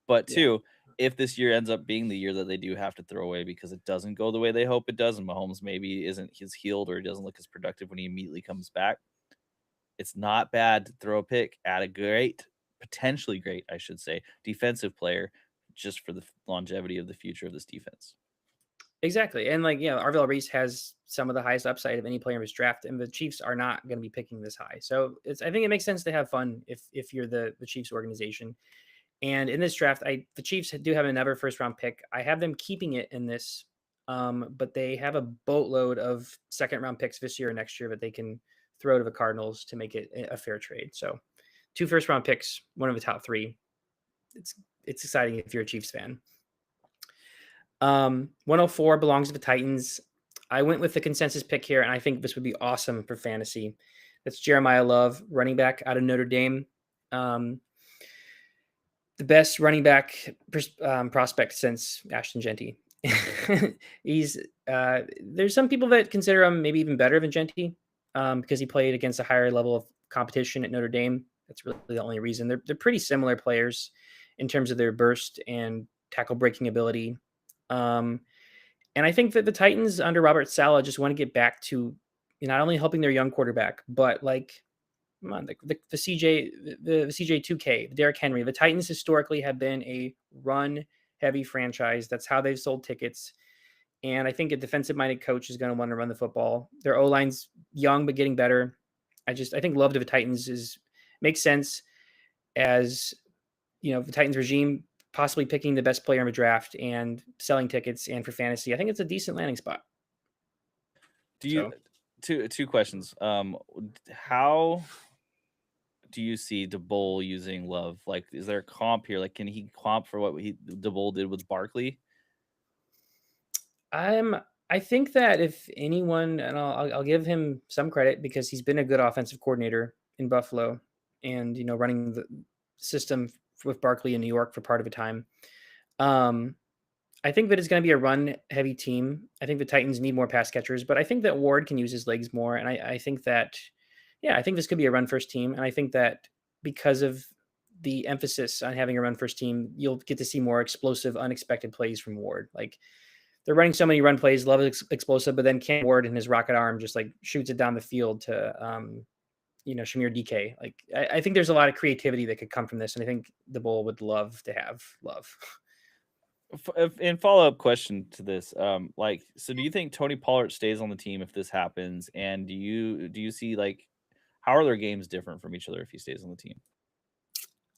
But 2, if this year ends up being the year that they do have to throw away because it doesn't go the way they hope it does, and Mahomes maybe isn't healed or doesn't look as productive when he immediately comes back, it's not bad to throw a pick at a potentially great, I should say, defensive player just for the longevity of the future of this defense. Exactly. And Arvell Reese has some of the highest upside of any player in his draft, and the Chiefs are not going to be picking this high. So I think it makes sense to have fun if you're the Chiefs organization. And in this draft, the Chiefs do have another 1st round pick. I have them keeping it in this, but they have a boatload of 2nd round picks this year and next year that they can throw to the Cardinals to make it a fair trade. So 2 1st round picks, one of the top 3. It's exciting if you're a Chiefs fan. 104 belongs to the Titans. I went with the consensus pick here, and I think this would be awesome for fantasy. That's Jeremiah Love, running back out of Notre Dame. The best running back prospect since Ashton Genty. He's there's some people that consider him maybe even better than Genty because he played against a higher level of competition at Notre Dame. That's really the only reason. They're pretty similar players in terms of their burst and tackle breaking ability. And I think that the Titans under Robert Saleh just want to get back to not only helping their young quarterback, but like, come on, the CJ2K, Derrick Henry. The Titans historically have been a run-heavy franchise. That's how they've sold tickets. And I think a defensive-minded coach is going to want to run the football. Their O-line's young but getting better. I think love to the Titans makes sense as the Titans regime possibly picking the best player in the draft and selling tickets, and for fantasy, I think it's a decent landing spot. Do you two questions? How do you see DeBoll using Love? Like, is there a comp here? Like, can he comp for what DeBoll did with Barkley? I think that if anyone, and I'll give him some credit because he's been a good offensive coordinator in Buffalo, and running the system with Barkley in New York for part of a time. I think that it's going to be a run heavy team. I think the Titans need more pass catchers, but I think that Ward can use his legs more, and I think that I think this could be a run first team, and I think that because of the emphasis on having a run first team, you'll get to see more explosive, unexpected plays from Ward. Like, they're running so many run plays, Love is explosive, but then Cam Ward and his rocket arm just like shoots it down the field to, Shamir DK. Like, I think there's a lot of creativity that could come from this, and I think the Bull would love to have Love. In follow-up question to this, so do you think Tony Pollard stays on the team if this happens? And do you see, like, how are their games different from each other if he stays on the team?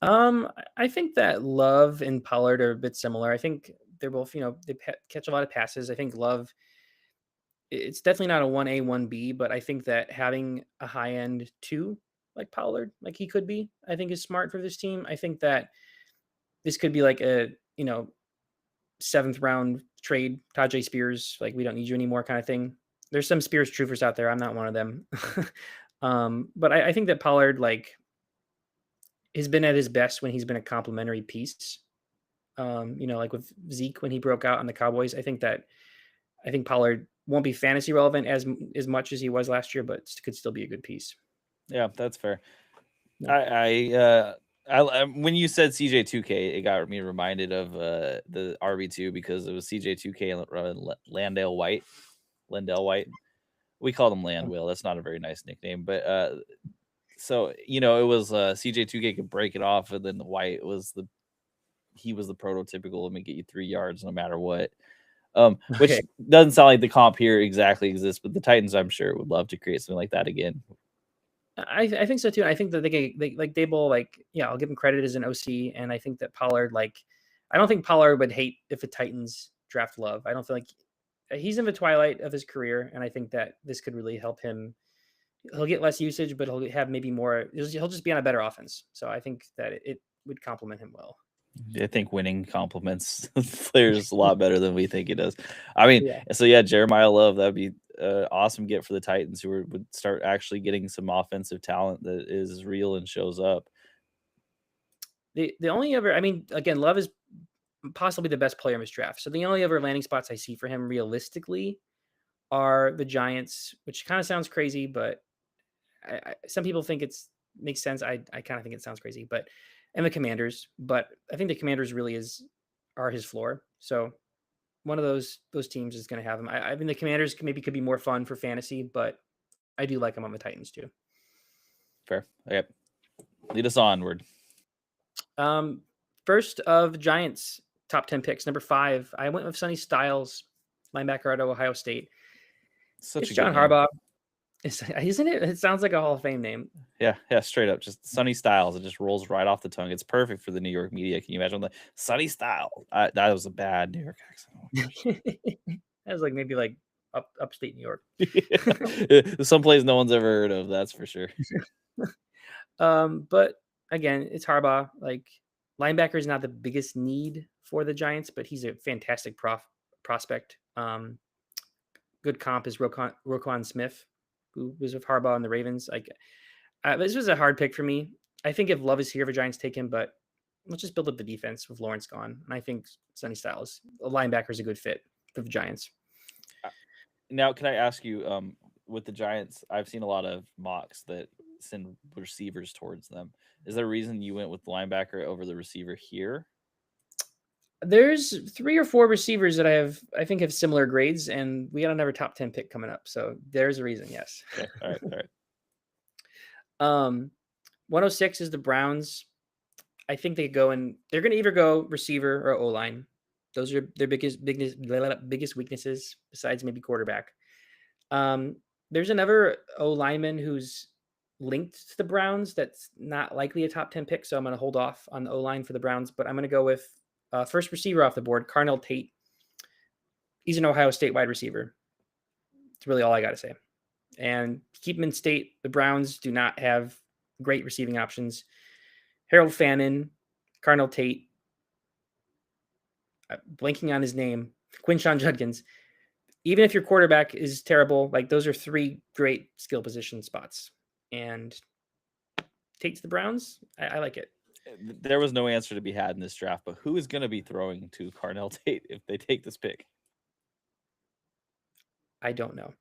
I think that Love and Pollard are a bit similar. I think they're both, they catch a lot of passes. I think Love, it's definitely not a 1A, 1B, but I think that having a high end 2 like Pollard, like he could be, I think is smart for this team. I think that this could be like a, 7th round trade, Tajay Spears, like we don't need you anymore kind of thing. There's some Spears truthers out there. I'm not one of them. But I think that Pollard, like, has been at his best when he's been a complementary piece. Like with Zeke when he broke out on the Cowboys. I think Pollard won't be fantasy relevant as much as he was last year, but could still be a good piece. Yeah, that's fair. Yeah. I when you said CJ2K, it got me reminded of the RB2 because it was CJ2K and Landale White. We called him Landwell. That's not a very nice nickname, but so it was CJ2K could break it off, and then the White was the prototypical. Let me get you 3 yards no matter what. Which doesn't sound like the comp here exactly exists, but the Titans, I'm sure, would love to create something like that again. I think so too. I think that they like Daboll, like, I'll give him credit as an OC, and I think that Pollard, like, I don't think Pollard would hate if the Titans draft Love. I don't feel like he's in the twilight of his career, and I think that this could really help him. He'll get less usage, but he'll have maybe more. He'll just be on a better offense. So I think that it would complement him well. I think winning compliments players a lot better than we think it does. I mean, Jeremiah Love, that'd be awesome get for the Titans, who would start actually getting some offensive talent that is real and shows up. The only other, I mean, again, Love is possibly the best player in this draft. So the only other landing spots I see for him realistically are the Giants, which kind of sounds crazy, but some people think makes sense. I kind of think it sounds crazy, and the Commanders, but I think the Commanders really are his floor. So one of those teams is going to have him. I mean, the Commanders could be more fun for fantasy, but I do like him on the Titans too. Fair. Okay. Lead us onward. First of Giants top 10 picks, number 5. I went with Sonny Styles, linebacker out of Ohio State. It's John Harbaugh. Isn't it? It sounds like a Hall of Fame name. Yeah, straight up. Just Sonny Styles. It just rolls right off the tongue. It's perfect for the New York media. Can you imagine the Sonny Styles? That was a bad New York accent. That was like maybe like upstate New York. Someplace no one's ever heard of, that's for sure. But again, it's Harbaugh. Like, linebacker is not the biggest need for the Giants, but he's a fantastic prospect. Good comp is Roquan Smith, who was with Harbaugh and the Ravens. Like, this was a hard pick for me. I think if Love is here, the Giants take him, but let's just build up the defense with Lawrence gone. And I think Sonny Styles, a linebacker, is a good fit for the Giants. Now, can I ask you, with the Giants, I've seen a lot of mocks that send receivers towards them. Is there a reason you went with linebacker over the receiver here? There's 3 or 4 receivers that I think have similar grades, and we got another top 10 pick coming up. So there's a reason. Yes. Okay. All right. 106 is the Browns. I think they're going to either go receiver or O-line. Those are their biggest weaknesses, besides maybe quarterback. There's another O-lineman who's linked to the Browns that's not likely a top 10 pick, so I'm going to hold off on the O-line for the Browns, but I'm going to go with first receiver off the board, Carnell Tate. He's an Ohio State wide receiver. That's really all I got to say. And keep them in state. The Browns do not have great receiving options. Harold Fannin, Carnell Tate, blanking on his name, Quinshon Judkins. Even if your quarterback is terrible, like those are 3 great skill position spots. And Tate to the Browns, I like it. There was no answer to be had in this draft, but who is going to be throwing to Carnell Tate if they take this pick? I don't know.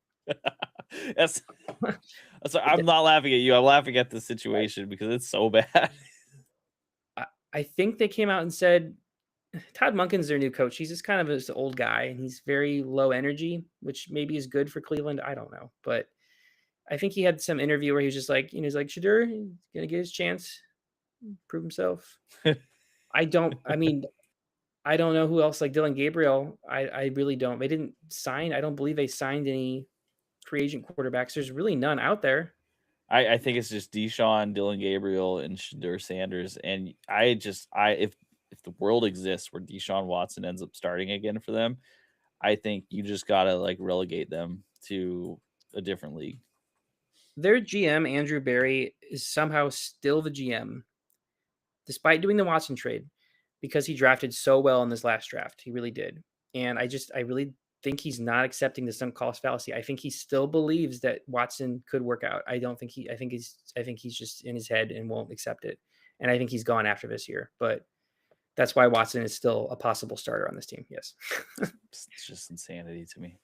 So I'm not laughing at you. I'm laughing at the situation because it's so bad. I think they came out and said Todd Monken's their new coach. He's just kind of this old guy, and he's very low energy, which maybe is good for Cleveland. I don't know, but I think he had some interview where he was just like, he's like, Shadur, he's gonna get his chance, prove himself. I don't know who else, like Dylan Gabriel. I really don't. They didn't sign. I don't believe they signed any free agent quarterbacks. There's really none out there. I think it's just Deshaun, Dylan Gabriel, and Shadur Sanders. And if the world exists where Deshaun Watson ends up starting again for them, I think you just gotta like relegate them to a different league. Their GM, Andrew Berry, is somehow still the GM, despite doing the Watson trade, because he drafted so well in this last draft. He really did. And I really think he's not accepting the sunk cost fallacy. I think he still believes that Watson could work out. I think he's just in his head and won't accept it. And I think he's gone after this year. But that's why Watson is still a possible starter on this team. Yes. It's just insanity to me.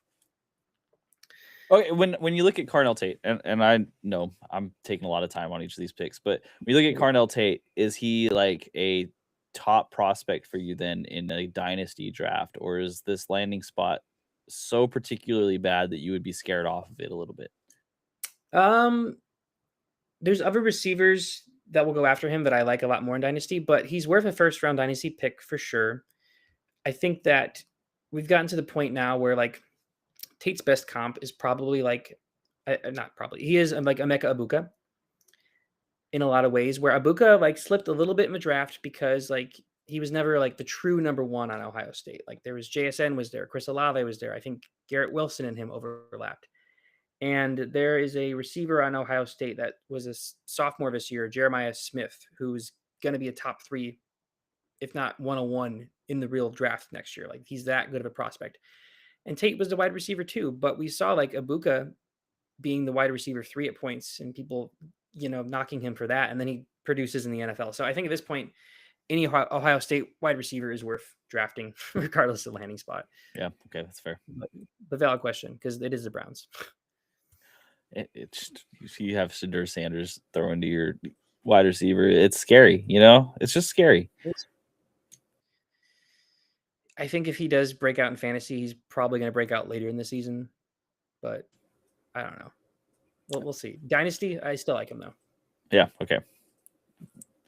Okay, when you look at Carnell Tate, and I know I'm taking a lot of time on each of these picks, but when you look at Carnell Tate, is he like a top prospect for you then in a dynasty draft, or is this landing spot so particularly bad that you would be scared off of it a little bit? There's other receivers that will go after him that I like a lot more in dynasty, but he's worth a first round dynasty pick for sure. I think that we've gotten to the point now where like Tate's best comp is probably like, not probably, he is like Emeka Egbuka in a lot of ways, where Egbuka like slipped a little bit in the draft because like he was never like the true number 1 on Ohio State. Like there was JSN was there, Chris Olave was there. I think Garrett Wilson and him overlapped. And there is a receiver on Ohio State that was a sophomore this year, Jeremiah Smith, who's going to be a top 3, if not 101 in the real draft next year. Like he's that good of a prospect. And Tate was the wide receiver too, but we saw like Egbuka being the wide receiver 3 at points and people, knocking him for that. And then he produces in the NFL. So I think at this point, any Ohio State wide receiver is worth drafting regardless of landing spot. Yeah. Okay. That's fair. But valid question, because it is the Browns. It's if you have Shadur Sanders thrown to your wide receiver, it's scary. It's just scary. I think if he does break out in fantasy, he's probably going to break out later in the season, but I don't know. We'll see. Dynasty, I still like him though. Yeah. Okay.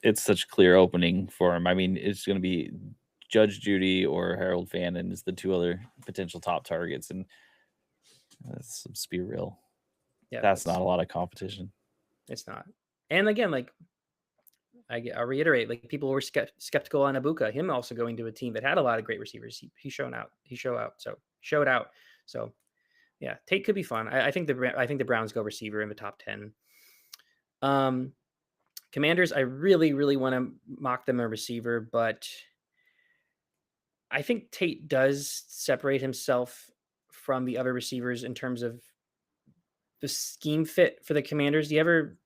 It's such a clear opening for him. I mean, it's going to be Judge Judy or Harold Fannin is the 2 other potential top targets, and let's be real. Yeah, that's not a lot of competition. It's not. And again, like I'll reiterate, like people were skeptical on Egbuka, him also going to a team that had a lot of great receivers. He showed out. So yeah, Tate could be fun. I think the Browns go receiver in the top 10. Commanders, I really, really want to mock them a receiver, but I think Tate does separate himself from the other receivers in terms of the scheme fit for the Commanders. The other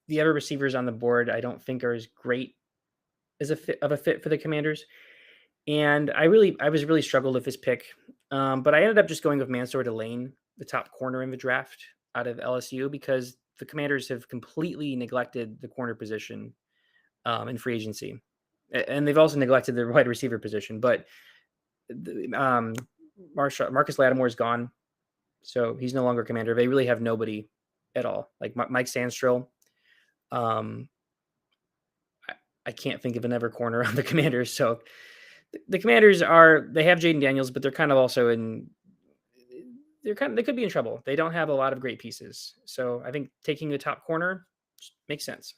receivers on the board, I don't think are as great as a fit for the Commanders. And I was really struggled with this pick. But I ended up just going with Mansour Delane, the top corner in the draft out of LSU, because the Commanders have completely neglected the corner position in free agency. And they've also neglected the wide receiver position. But Marcus Lattimore is gone. So he's no longer commander. They really have nobody at all. Like Mike Sandstrill. I can't think of another corner on the Commanders. So the Commanders they have Jaden Daniels, but they're kind of also they could be in trouble. They don't have a lot of great pieces. So I think taking the top corner makes sense,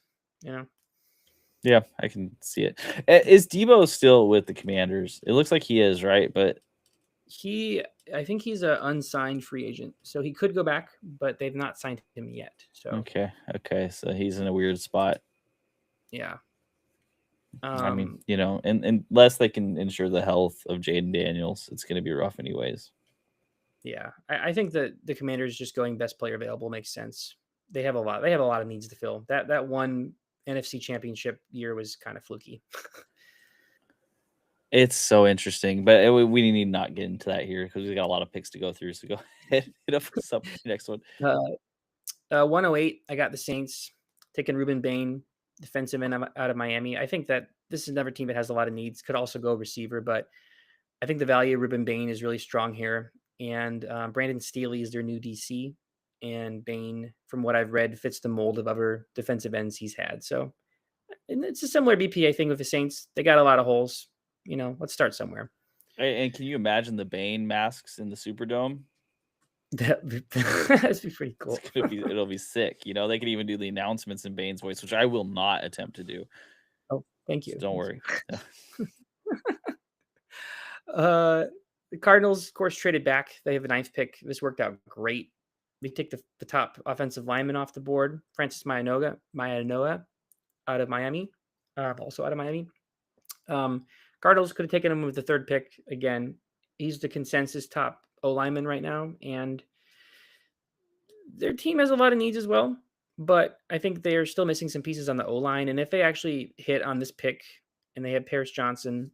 Yeah, I can see it. Is Debo still with the Commanders? It looks like he is, right? But I think he's an unsigned free agent, so he could go back, but they've not signed him yet. So Okay, so he's in a weird spot. yeah. I mean, and unless they can ensure the health of Jaden Daniels, it's going to be rough anyways. Yeah, I think that the Commanders just going best player available makes sense. They have a lot. They have a lot of needs to fill. That one NFC Championship year was kind of fluky. It's so interesting, but we need not get into that here because we got a lot of picks to go through. So go ahead, hit up with the next one. 108. I got the Saints taking Ruben Bain, defensive end out of Miami. I think that this is another team that has a lot of needs. Could also go receiver, but I think the value of Ruben Bain is really strong here. And Brandon Staley is their new DC. And Bain, from what I've read, fits the mold of other defensive ends he's had. So and it's a similar BPA thing with the Saints. They got a lot of holes. Let's start somewhere. And can you imagine the Bane masks in the Superdome? That'd be pretty cool. It'll be sick. They can even do the announcements in Bane's voice, which I will not attempt to do. Oh, thank you. So don't worry. The Cardinals, of course, traded back. They have a 9th pick. This worked out great. They take the top offensive lineman off the board, Francis Maianoa out of Miami, also out of Miami. Cardinals could have taken him with the 3rd pick. Again, he's the consensus top O lineman right now, and their team has a lot of needs as well. But I think they are still missing some pieces on the O line. And if they actually hit on this pick and they have Paris Johnson,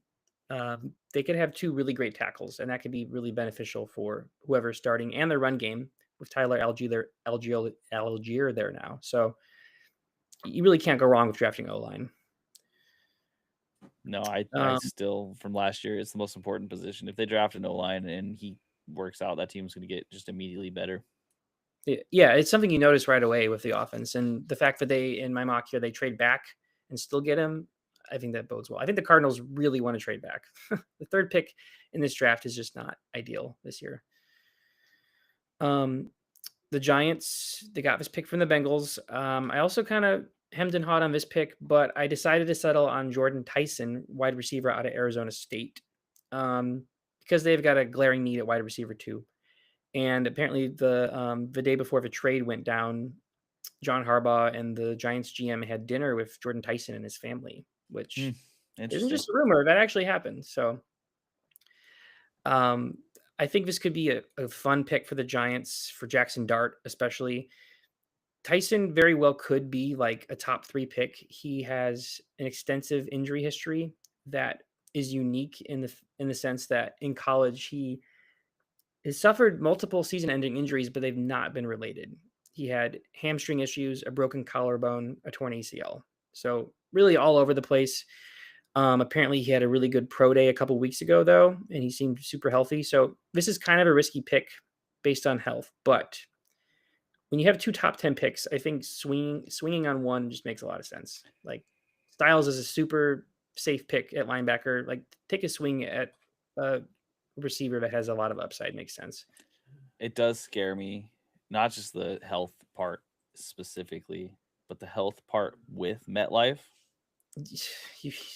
they could have 2 really great tackles, and that could be really beneficial for whoever's starting and their run game with Tyler Algier there now. So you really can't go wrong with drafting O line. No, I still, from last year, it's the most important position. If they draft an O-line and he works out, that team's going to get just immediately better. Yeah, it's something you notice right away with the offense. And the fact that in my mock here, they trade back and still get him, I think that bodes well. I think the Cardinals really want to trade back. The 3rd pick in this draft is just not ideal this year. The Giants, they got this pick from the Bengals. I also kind of hemmed and hawed on this pick, but I decided to settle on Jordan Tyson, wide receiver out of Arizona State, because they've got a glaring need at wide receiver too. And apparently the day before the trade went down, John Harbaugh and the Giants GM had dinner with Jordan Tyson and his family, which isn't just a rumor. That actually happened. So I think this could be a fun pick for the Giants, for Jackson Dart especially. Tyson very well could be like a top 3 pick. He has an extensive injury history that is unique in the sense that in college he has suffered multiple season-ending injuries, but they've not been related. He had hamstring issues, a broken collarbone, a torn ACL. So really all over the place. Apparently he had a really good pro day a couple weeks ago though, and he seemed super healthy. So this is kind of a risky pick based on health, but when you have 2 top 10 picks, I think swinging on one just makes a lot of sense. Like Styles is a super safe pick at linebacker. Like take a swing at a receiver that has a lot of upside. Makes sense. It does scare me, not just the health part specifically, but the health part with MetLife.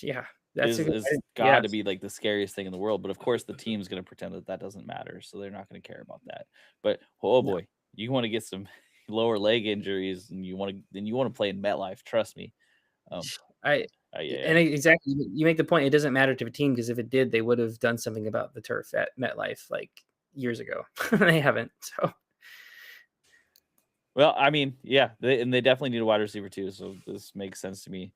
Yeah, that's got to be like the scariest thing in the world. But of course, the team's going to pretend that doesn't matter, so they're not going to care about that. But boy, you want to get some lower leg injuries, and you want to play in MetLife. Trust me. Exactly. You make the point. It doesn't matter to the team because if it did, they would have done something about the turf at MetLife like years ago. They haven't. So. Well, I mean, yeah, they definitely need a wide receiver too. So this makes sense to me.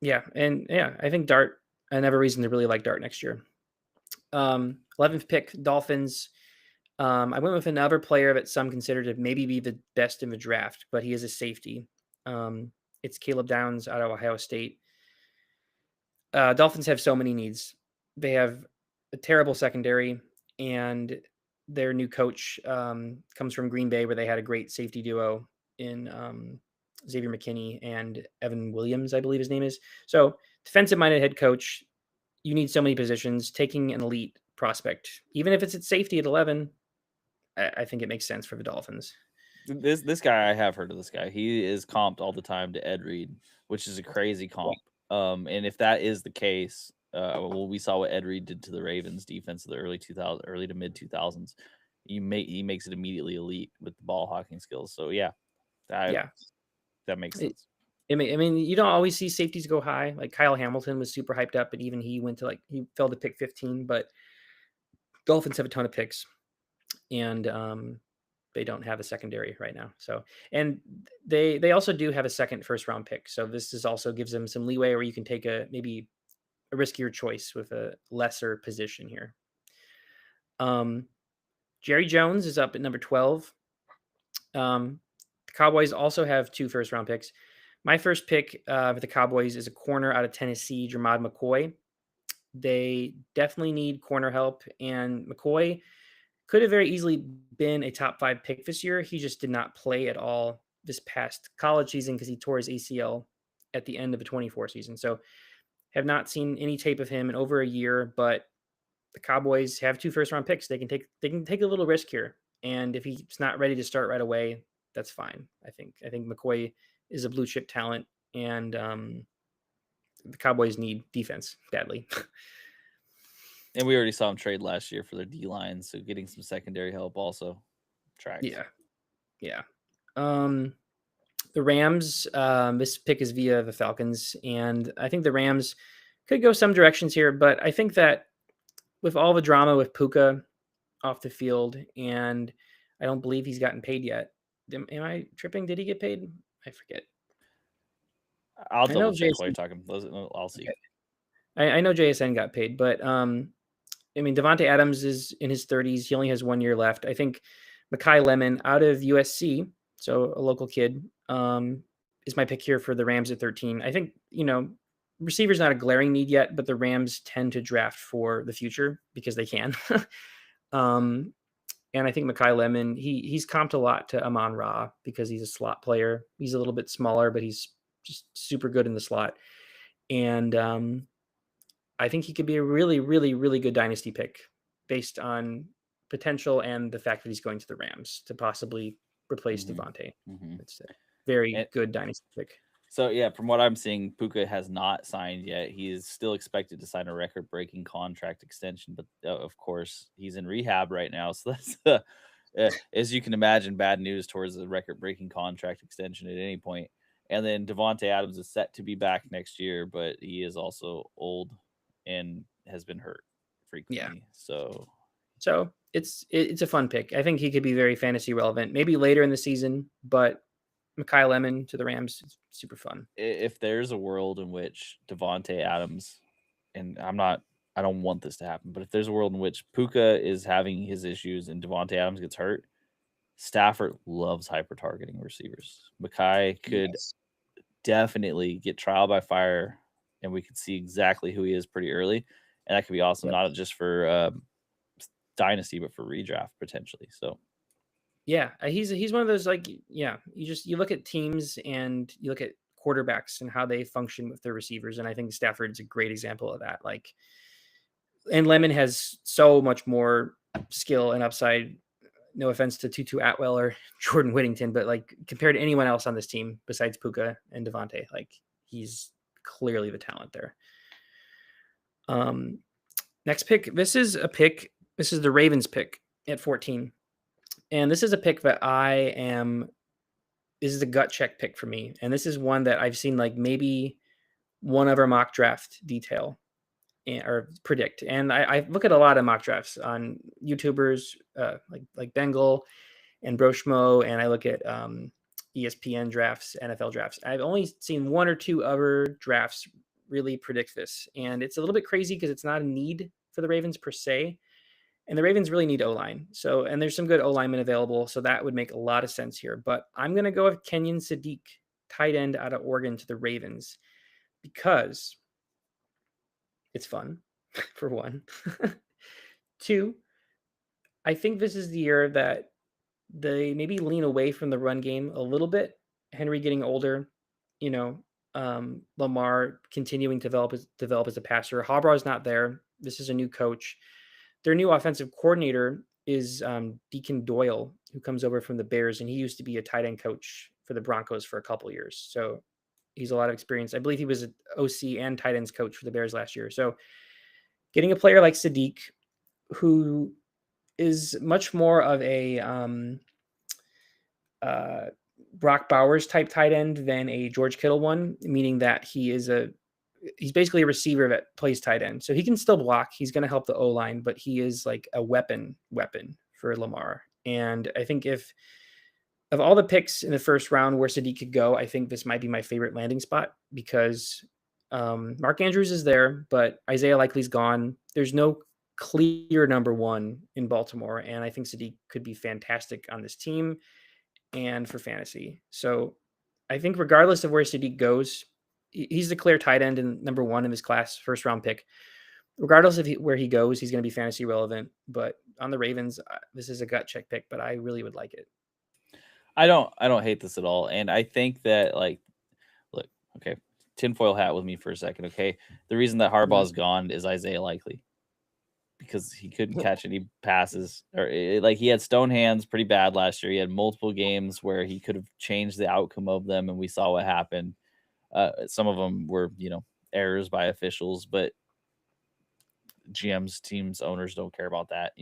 Yeah, and I think Dart. I have a reason to really like Dart next year. 11th pick, Dolphins. I went with another player that some consider to maybe be the best in the draft, but he is a safety. It's Caleb Downs out of Ohio State. Dolphins have so many needs. They have a terrible secondary, and their new coach comes from Green Bay, where they had a great safety duo in Xavier McKinney and Evan Williams, I believe his name is. So defensive-minded head coach. You need so many positions. Taking an elite prospect, even if it's at safety at 11, I think it makes sense for the Dolphins. This guy, I have heard of this guy. He is comped all the time to Ed Reed, which is a crazy comp. And if that is the case, Well, we saw what Ed Reed did to the Ravens defense of the early to mid 2000s. He makes it immediately elite with the ball hawking skills. So yeah, that makes sense. I mean, you don't always see safeties go high. Like Kyle Hamilton was super hyped up, but even he went to he fell to pick 15. But Dolphins have a ton of picks, and they don't have a secondary right now. So, and they also do have a second first round pick. So this also gives them some leeway where you can take maybe a riskier choice with a lesser position here. Jerry Jones is up at number 12. The Cowboys also have 2 first round picks. My first pick for the Cowboys is a corner out of Tennessee, Jermod McCoy. They definitely need corner help, and McCoy could have very easily been a top 5 pick this year. He just did not play at all this past college season because he tore his ACL at the end of the 24 season. So have not seen any tape of him in over a year, but the Cowboys have 2 first round picks. They can take a little risk here. And if he's not ready to start right away, that's fine. I think McCoy is a blue chip talent, and the Cowboys need defense badly. And we already saw him trade last year for their D line, so getting some secondary help also tracks. Yeah. The Rams, this pick is via the Falcons, and I think the Rams could go some directions here, but I think that with all the drama with Puka off the field, and I don't believe he's gotten paid yet. Am I tripping? Did he get paid? I forget. I'll double check while you're talking. I'll see. I know JSN got paid, but I mean, Devontae Adams is in his 30s. He only has 1 year left. I think Mekhi Lemon out of USC, so a local kid, is my pick here for the Rams at 13. I think, receiver's not a glaring need yet, but the Rams tend to draft for the future because they can. And I think Mekhi Lemon, he's comped a lot to Amon-Ra because he's a slot player. He's a little bit smaller, but he's just super good in the slot. And I think he could be a really, really, really good dynasty pick based on potential and the fact that he's going to the Rams to possibly replace Devontae. It's a very good dynasty pick. So, yeah, from what I'm seeing, Puka has not signed yet. He is still expected to sign a record-breaking contract extension, but of course, he's in rehab right now. So that's, as you can imagine, bad news towards a record-breaking contract extension at any point. And then Devontae Adams is set to be back next year, but he is also old and has been hurt frequently. Yeah. So it's a fun pick. I think he could be very fantasy relevant, maybe later in the season, but Mekhi Lemon to the Rams is super fun. If there's a world in which Devontae Adams, and I don't want this to happen, but if there's a world in which Puka is having his issues and Devontae Adams gets hurt, Stafford loves hyper targeting receivers. Mekhi could definitely get trial by fire, and we could see exactly who he is pretty early, and that could be awesome, not just for dynasty, but for redraft potentially. So. Yeah, he's one of those you look at teams and you look at quarterbacks and how they function with their receivers, and I think Stafford's a great example of that. And Lemon has so much more skill and upside. No offense to Tutu Atwell or Jordan Whittington, but compared to anyone else on this team besides Puka and Devontae, he's clearly the talent there. Next pick. This is the Ravens pick at 14. And this is a pick that this is a gut check pick for me. And this is one that I've seen maybe one other mock draft detail or predict. And I look at a lot of mock drafts on YouTubers like Bengal and Broshmo. And I look at ESPN drafts, NFL drafts. I've only seen 1 or 2 other drafts really predict this. And it's a little bit crazy because it's not a need for the Ravens per se. And the Ravens really need O-line. And there's some good O-linemen available. So that would make a lot of sense here. But I'm going to go with Kenyon Sadiq, tight end out of Oregon to the Ravens, because it's fun, for one. 2, I think this is the year that they maybe lean away from the run game a little bit. Henry getting older, Lamar continuing to develop as a passer. Harbaugh's not there. This is a new coach. Their new offensive coordinator is Deacon Doyle, who comes over from the Bears, and he used to be a tight end coach for the Broncos for a couple of years. So he's a lot of experience. I believe he was an OC and tight ends coach for the Bears last year. So getting a player like Sadiq, who is much more of a Brock Bowers type tight end than a George Kittle one, meaning that he's basically a receiver that plays tight end. So he can still block. He's going to help the O-line, but he is like a weapon for Lamar. And I think if of all the picks in the first round where Sadiq could go, I think this might be my favorite landing spot because Mark Andrews is there, but Isaiah Likely's gone. There's no clear number one in Baltimore. And I think Sadiq could be fantastic on this team and for fantasy. So I think regardless of where Sadiq goes, he's the clear tight end and number one in this class, first round pick. Regardless of where he goes, he's going to be fantasy relevant. But on the Ravens, this is a gut check pick, but I really would like it. I don't hate this at all. And I think that, like, look, okay, tinfoil hat with me for a second, okay? The reason that Harbaugh's gone is Isaiah Likely. Because he couldn't catch any passes, or like he had stone hands pretty bad last year. He had multiple games where he could have changed the outcome of them, and we saw what happened. Some of them were, errors by officials, but GMs, teams, owners don't care about that,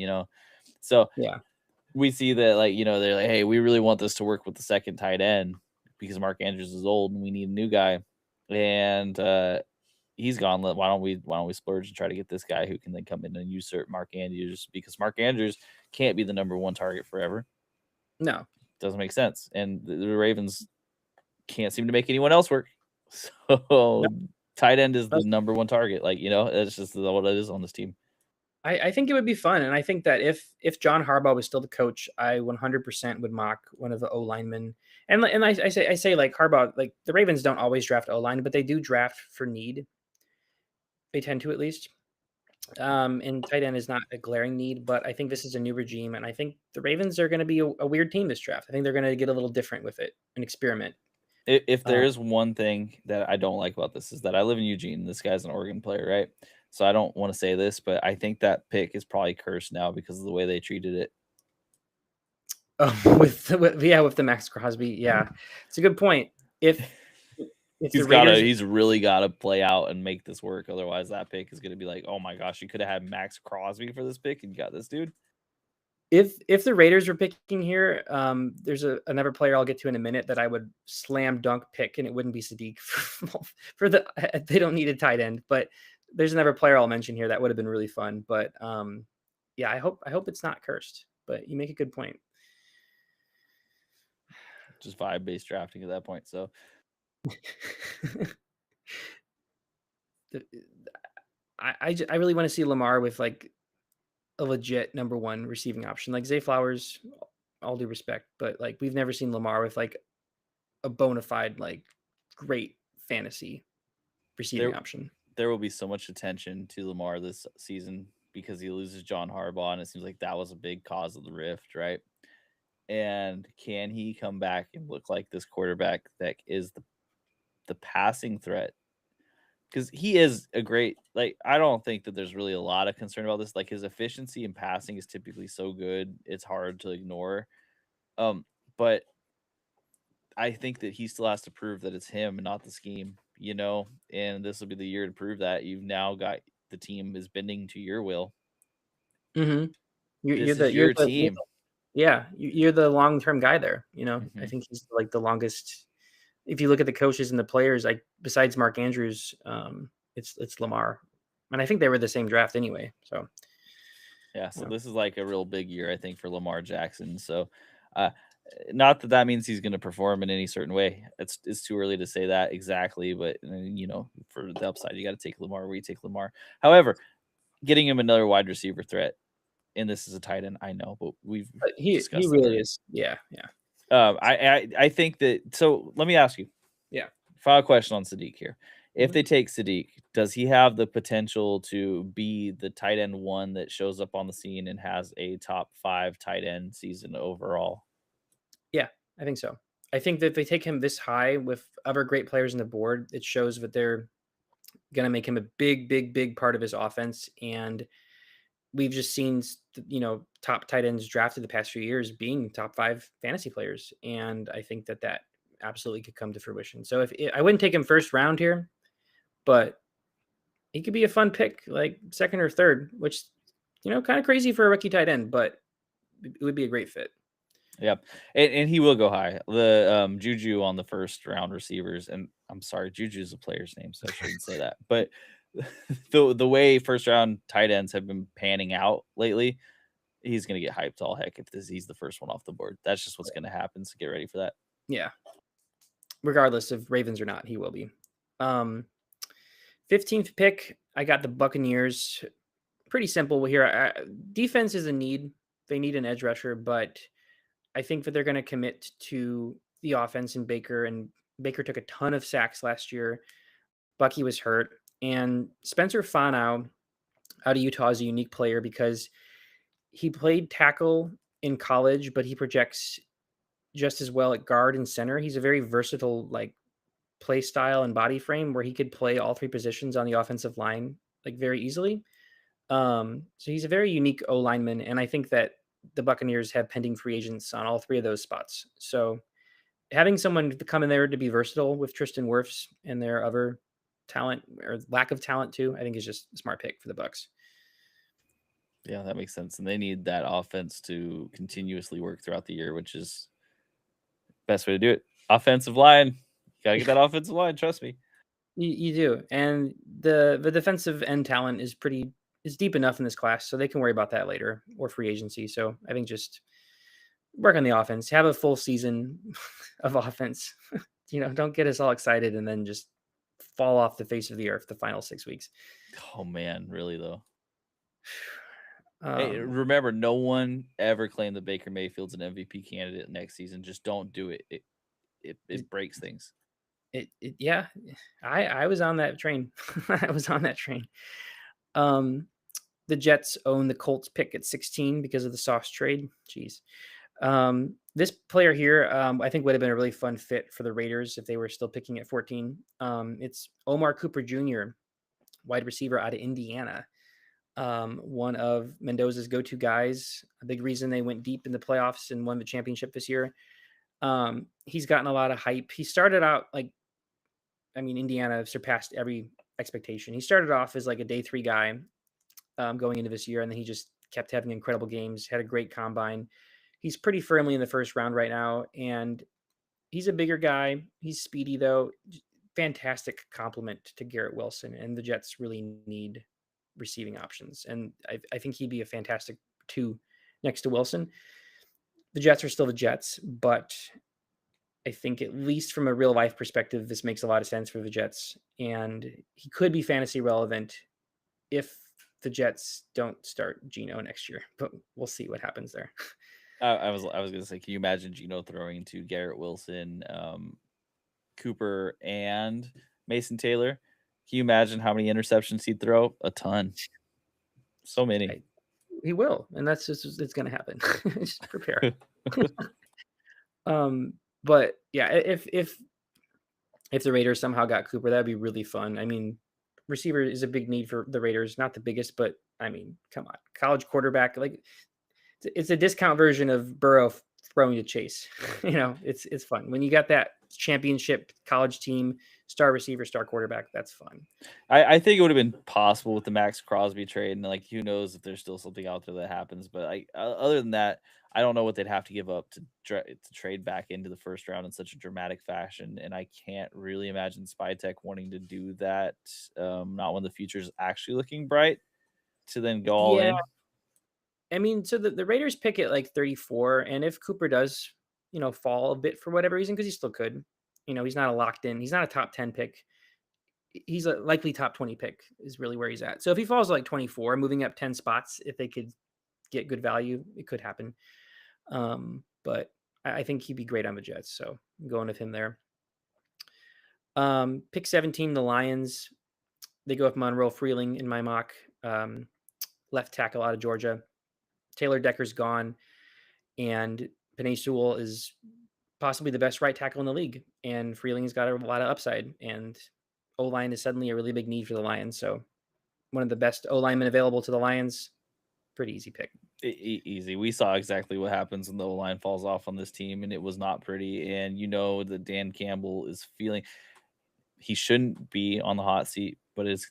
So yeah, we see that, like, they're like, hey, we really want this to work with the second tight end because Mark Andrews is old and we need a new guy, and he's gone. Why don't we splurge and try to get this guy who can then come in and usurp Mark Andrews, because Mark Andrews can't be the number one target forever. No, doesn't make sense, and the Ravens can't seem to make anyone else work. So tight end is the number one target. Like, it's just what it is on this team. I think it would be fun, and I think that if John Harbaugh was still the coach, I 100% would mock one of the O linemen. And I say like Harbaugh, like the Ravens don't always draft O line, but they do draft for need. They tend to, at least. And tight end is not a glaring need, but I think this is a new regime, and I think the Ravens are going to be a weird team this draft. I think they're going to get a little different with it, an experiment. If there is one thing that I don't like about this, is that I live in Eugene. This guy's an Oregon player, right? So I don't want to say this, but I think that pick is probably cursed now because of the way they treated it. With the Max Crosby, yeah, it's a good point. If he's really got to play out and make this work, otherwise that pick is going to be like, oh my gosh, you could have had Max Crosby for this pick and you got this dude. If the Raiders were picking here, there's another player I'll get to in a minute that I would slam dunk pick, and it wouldn't be Sadiq they don't need a tight end, but there's another player I'll mention here that would have been really fun. But yeah, I hope it's not cursed, but you make a good point. Just vibe-based drafting at that point. So I really want to see Lamar with like a legit number one receiving option. Like Zay Flowers, all due respect, but like we've never seen Lamar with like a bona fide, like great fantasy receiving option. There will be so much attention to Lamar this season because he loses John Harbaugh, and it seems like that was a big cause of the rift, right? And can he come back and look like this quarterback that is the passing threat? Because he is a great, like, I don't think that there's really a lot of concern about this. Like, his efficiency in passing is typically so good, it's hard to ignore. But I think that he still has to prove that it's him and not the scheme, and this will be the year to prove that. You've now got the team is bending to your will. Mm-hmm. You're your team. You're the long-term guy there. Mm-hmm. I think he's like the longest. If you look at the coaches and the players, like besides Mark Andrews, it's Lamar, and I think they were the same draft anyway. So yeah, this is like a real big year, I think, for Lamar Jackson. So not that means he's going to perform in any certain way. It's too early to say that exactly, but for the upside, you got to take Lamar where you take Lamar. However, getting him another wide receiver threat, and this is a tight end, I know, but he really is. Yeah. I think that. So let me ask you. Yeah. Final question on Sadiq here. If they take Sadiq, does he have the potential to be the tight end one that shows up on the scene and has a top 5 tight end season overall? Yeah, I think so. I think that if they take him this high with other great players on the board, it shows that they're going to make him a big part of his offense. And we've just seen, top tight ends drafted the past few years being top 5 fantasy players. And I think that absolutely could come to fruition. So I wouldn't take him first round here, but he could be a fun pick, like second or third, which, kind of crazy for a rookie tight end, but it would be a great fit. Yep, and he will go high. The Juju on the first round receivers, and I'm sorry, Juju is a player's name, so I shouldn't say that. But the way first round tight ends have been panning out lately, he's gonna get hyped all heck if he's the first one off the board. That's just what's gonna happen. So get ready for that. Yeah. Regardless of Ravens or not, he will be. 15th pick, I got the Buccaneers. Pretty simple here. Defense is a need. They need an edge rusher, but I think that they're going to commit to the offense and Baker took a ton of sacks last year. Bucky was hurt. And Spencer Fanow out of Utah is a unique player because he played tackle in college, but he projects just as well at guard and center. He's a very versatile, like, play style and body frame where he could play all three positions on the offensive line, like, very easily. So he's a very unique O lineman, and I think that the Buccaneers have pending free agents on all three of those spots. So having someone to come in there to be versatile with Tristan Wirfs and their other talent or lack of talent too, I think is just a smart pick for the Bucs. Yeah, that makes sense, and they need that offense to continuously work throughout the year, which is best way to do it. Offensive line, gotta get that offensive line. Trust me. You do, and the defensive end talent is deep enough in this class, so they can worry about that later or free agency. So I think just work on the offense, have a full season of offense. Don't get us all excited and then just fall off the face of the earth the final 6 weeks. Oh man, really though. Hey, remember, no one ever claimed that Baker Mayfield's an MVP candidate next season. Just don't do it. It breaks things. Yeah, I was on that train. I was on that train. The Jets own the Colts pick at 16 because of the Sauce trade. Jeez. This player here, I think would have been a really fun fit for the Raiders if they were still picking at 14. It's Omar Cooper Jr., wide receiver out of Indiana. One of Mendoza's go-to guys, a big reason they went deep in the playoffs and won the championship this year. He's gotten a lot of hype. He started out Indiana surpassed every expectation. He started off as like a day 3 guy going into this year, and then he just kept having incredible games, had a great combine. He's pretty firmly in the first round right now, and he's a bigger guy. He's speedy, though. Fantastic compliment to Garrett Wilson, and the Jets really need receiving options. And I think he'd be a fantastic 2 next to Wilson. The Jets are still the Jets, but I think at least from a real life perspective, this makes a lot of sense for the Jets. And he could be fantasy relevant if the Jets don't start Geno next year, but we'll see what happens there. I was gonna say, can you imagine Geno throwing to Garrett Wilson, Cooper, and Mason Taylor? Can you imagine how many interceptions he'd throw? A ton. So many. He will, and that's just it's gonna happen. Just prepare. But yeah, if the Raiders somehow got Cooper, that'd be really fun. I mean, receiver is a big need for the Raiders, not the biggest, but I mean, come on, college quarterback, like it's a discount version of Burrow throwing to Chase. It's fun when you got that championship college team, star receiver, star quarterback. That's fun. I think it would have been possible with the Max Crosby trade, and like who knows if there's still something out there that happens. But other than that, I don't know what they'd have to give up to trade back into the first round in such a dramatic fashion, and I can't really imagine Spytech wanting to do that. Not when the future is actually looking bright, to then go all in. I mean, so the Raiders pick at like 34, and if Cooper does, fall a bit for whatever reason, because he still could, he's not a locked in, he's not a top 10 pick. He's a likely top 20 pick is really where he's at. So if he falls like 24, moving up 10 spots, if they could get good value, it could happen. But I think he'd be great on the Jets. So I'm going with him there. Pick 17, the Lions. They go with Monroe Freeling in my mock. Left tackle out of Georgia. Taylor Decker's gone. And Penei Sewell is possibly the best right tackle in the league. And Freeling's got a lot of upside. And O-line is suddenly a really big need for the Lions. So one of the best O-linemen available to the Lions. Pretty easy pick. Easy. We saw exactly what happens when the O-line falls off on this team, and it was not pretty. And that Dan Campbell is feeling he shouldn't be on the hot seat, but it's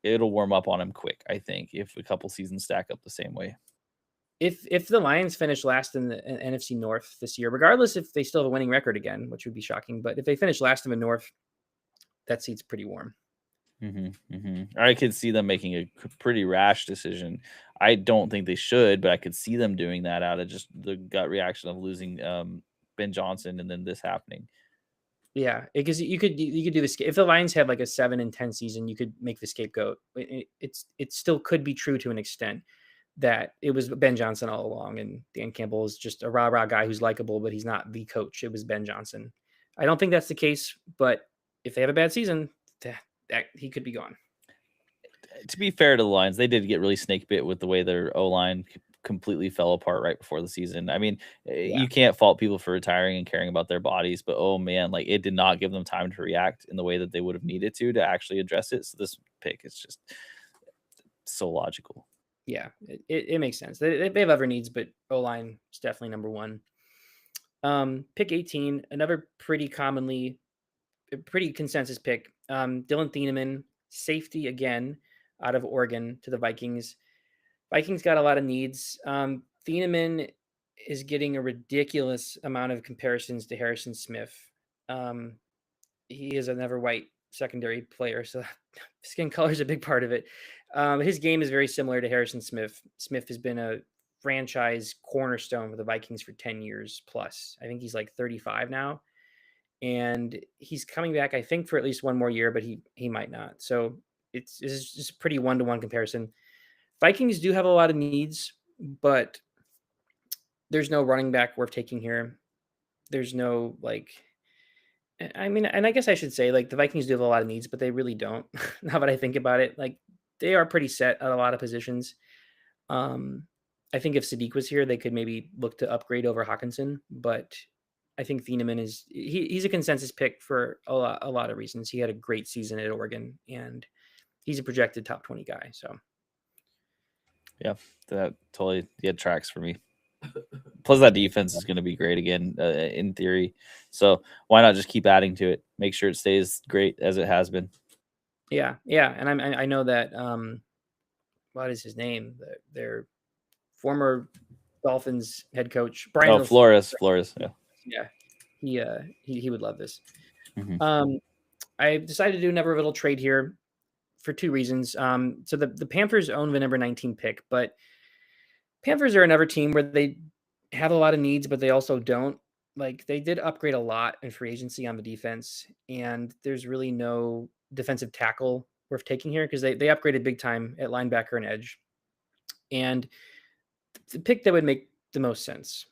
it'll warm up on him quick, I think, if a couple seasons stack up the same way. If the Lions finish last in the NFC North this year, regardless if they still have a winning record again, which would be shocking, but if they finish last in the North, that seat's pretty warm. I could see them making a pretty rash decision. I don't think they should, but I could see them doing that out of just the gut reaction of losing Ben Johnson and then this happening. Yeah, because you could do this if the Lions had like a 7-10 season, you could make the scapegoat. It still could be true to an extent that it was Ben Johnson all along, and Dan Campbell is just a rah guy who's likable, but he's not the coach. It was Ben Johnson. I don't think that's the case, but if they have a bad season, that he could be gone. To be fair to the Lions, they did get really snake bit with the way their O-line completely fell apart right before the season. I mean, you can't fault people for retiring and caring about their bodies, but oh man, like it did not give them time to react in the way that they would have needed to actually address it. So this pick is just so logical. Yeah, it makes sense. They have other needs, but O-line is definitely number one. Pick 18, another pretty consensus pick. Dylan Thieneman, safety again, out of Oregon to the Vikings. Vikings got a lot of needs. Thieneman is getting a ridiculous amount of comparisons to Harrison Smith. He is another white secondary player, so skin color is a big part of it. His game is very similar to Harrison Smith. Smith has been a franchise cornerstone for the Vikings for 10 years plus. I think he's like 35 now, and he's coming back, I think, for at least one more year, but he might not. So it's just a pretty one-to-one comparison. Vikings do have a lot of needs, but there's no running back worth taking here. There's no and I guess I should say the Vikings do have a lot of needs, but they really don't. Now that I think about it, they are pretty set at a lot of positions. I think if Sadiq was here, they could maybe look to upgrade over Hawkinson, but I think Thieneman he's a consensus pick for a lot of reasons. He had a great season at Oregon, and he's a projected top 20 guy. So, yeah, that totally tracks for me. Plus, that defense is going to be great again, in theory. So why not just keep adding to it? Make sure it stays great as it has been. Yeah, and I know that what is his name? Their former Dolphins head coach, Brian. Flores. Yeah, he would love this. I decided to do another little trade here for two reasons. So the Panthers own the number 19 pick, but Panthers are another team where they have a lot of needs, but they also don't. They did upgrade a lot in free agency on the defense, and there's really no defensive tackle worth taking here because they upgraded big time at linebacker and edge. And the pick that would make the most sense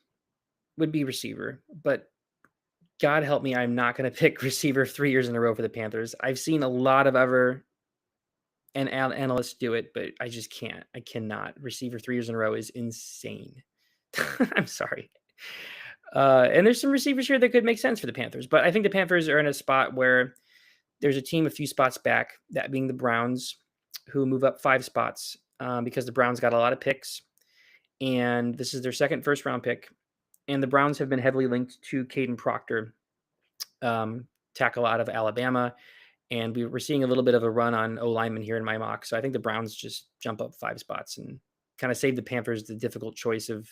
would be receiver, but God help me, I'm not going to pick receiver 3 years in a row for the Panthers. I've seen a lot of other analysts do it, but I just can't. I cannot. Receiver 3 years in a row is insane. I'm sorry. And there's some receivers here that could make sense for the Panthers, but I think the Panthers are in a spot where there's a team a few spots back, that being the Browns, who move up 5 spots because the Browns got a lot of picks, and this is their second first-round pick. And the Browns have been heavily linked to Caden Proctor, tackle out of Alabama. And we're seeing a little bit of a run on O-lineman here in my mock. So I think the Browns just jump up 5 spots and kind of save the Panthers the difficult choice of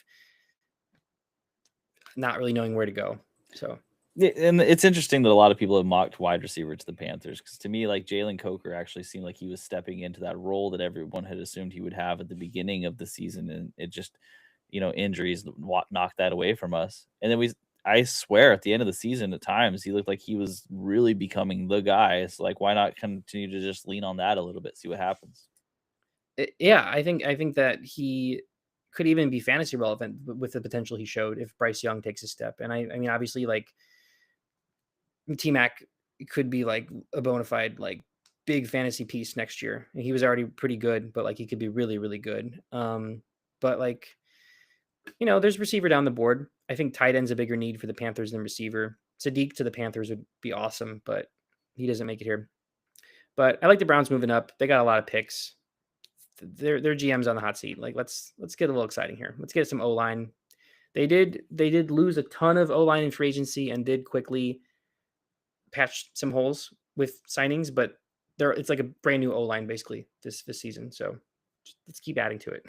not really knowing where to go. So, and it's interesting that a lot of people have mocked wide receiver to the Panthers, because to me, Jalen Coker actually seemed like he was stepping into that role that everyone had assumed he would have at the beginning of the season. And it just, injuries knocked that away from us. And then I swear at the end of the season, at times he looked like he was really becoming the guy. It's why not continue to just lean on that a little bit, see what happens? Yeah, I think that he could even be fantasy relevant with the potential he showed if Bryce Young takes a step. And I mean, obviously, T-Mac could be a bona fide big fantasy piece next year. And he was already pretty good, but he could be really, really good. But there's receiver down the board. I think tight end's a bigger need for the Panthers than receiver. Sadiq to the Panthers would be awesome, but he doesn't make it here. But I like the Browns moving up. They got a lot of picks. Their GM's on the hot seat. Let's get a little exciting here. Let's get some O-line. They did lose a ton of O-line in free agency and did quickly patch some holes with signings, but it's like a brand new O-line basically this season. So let's keep adding to it.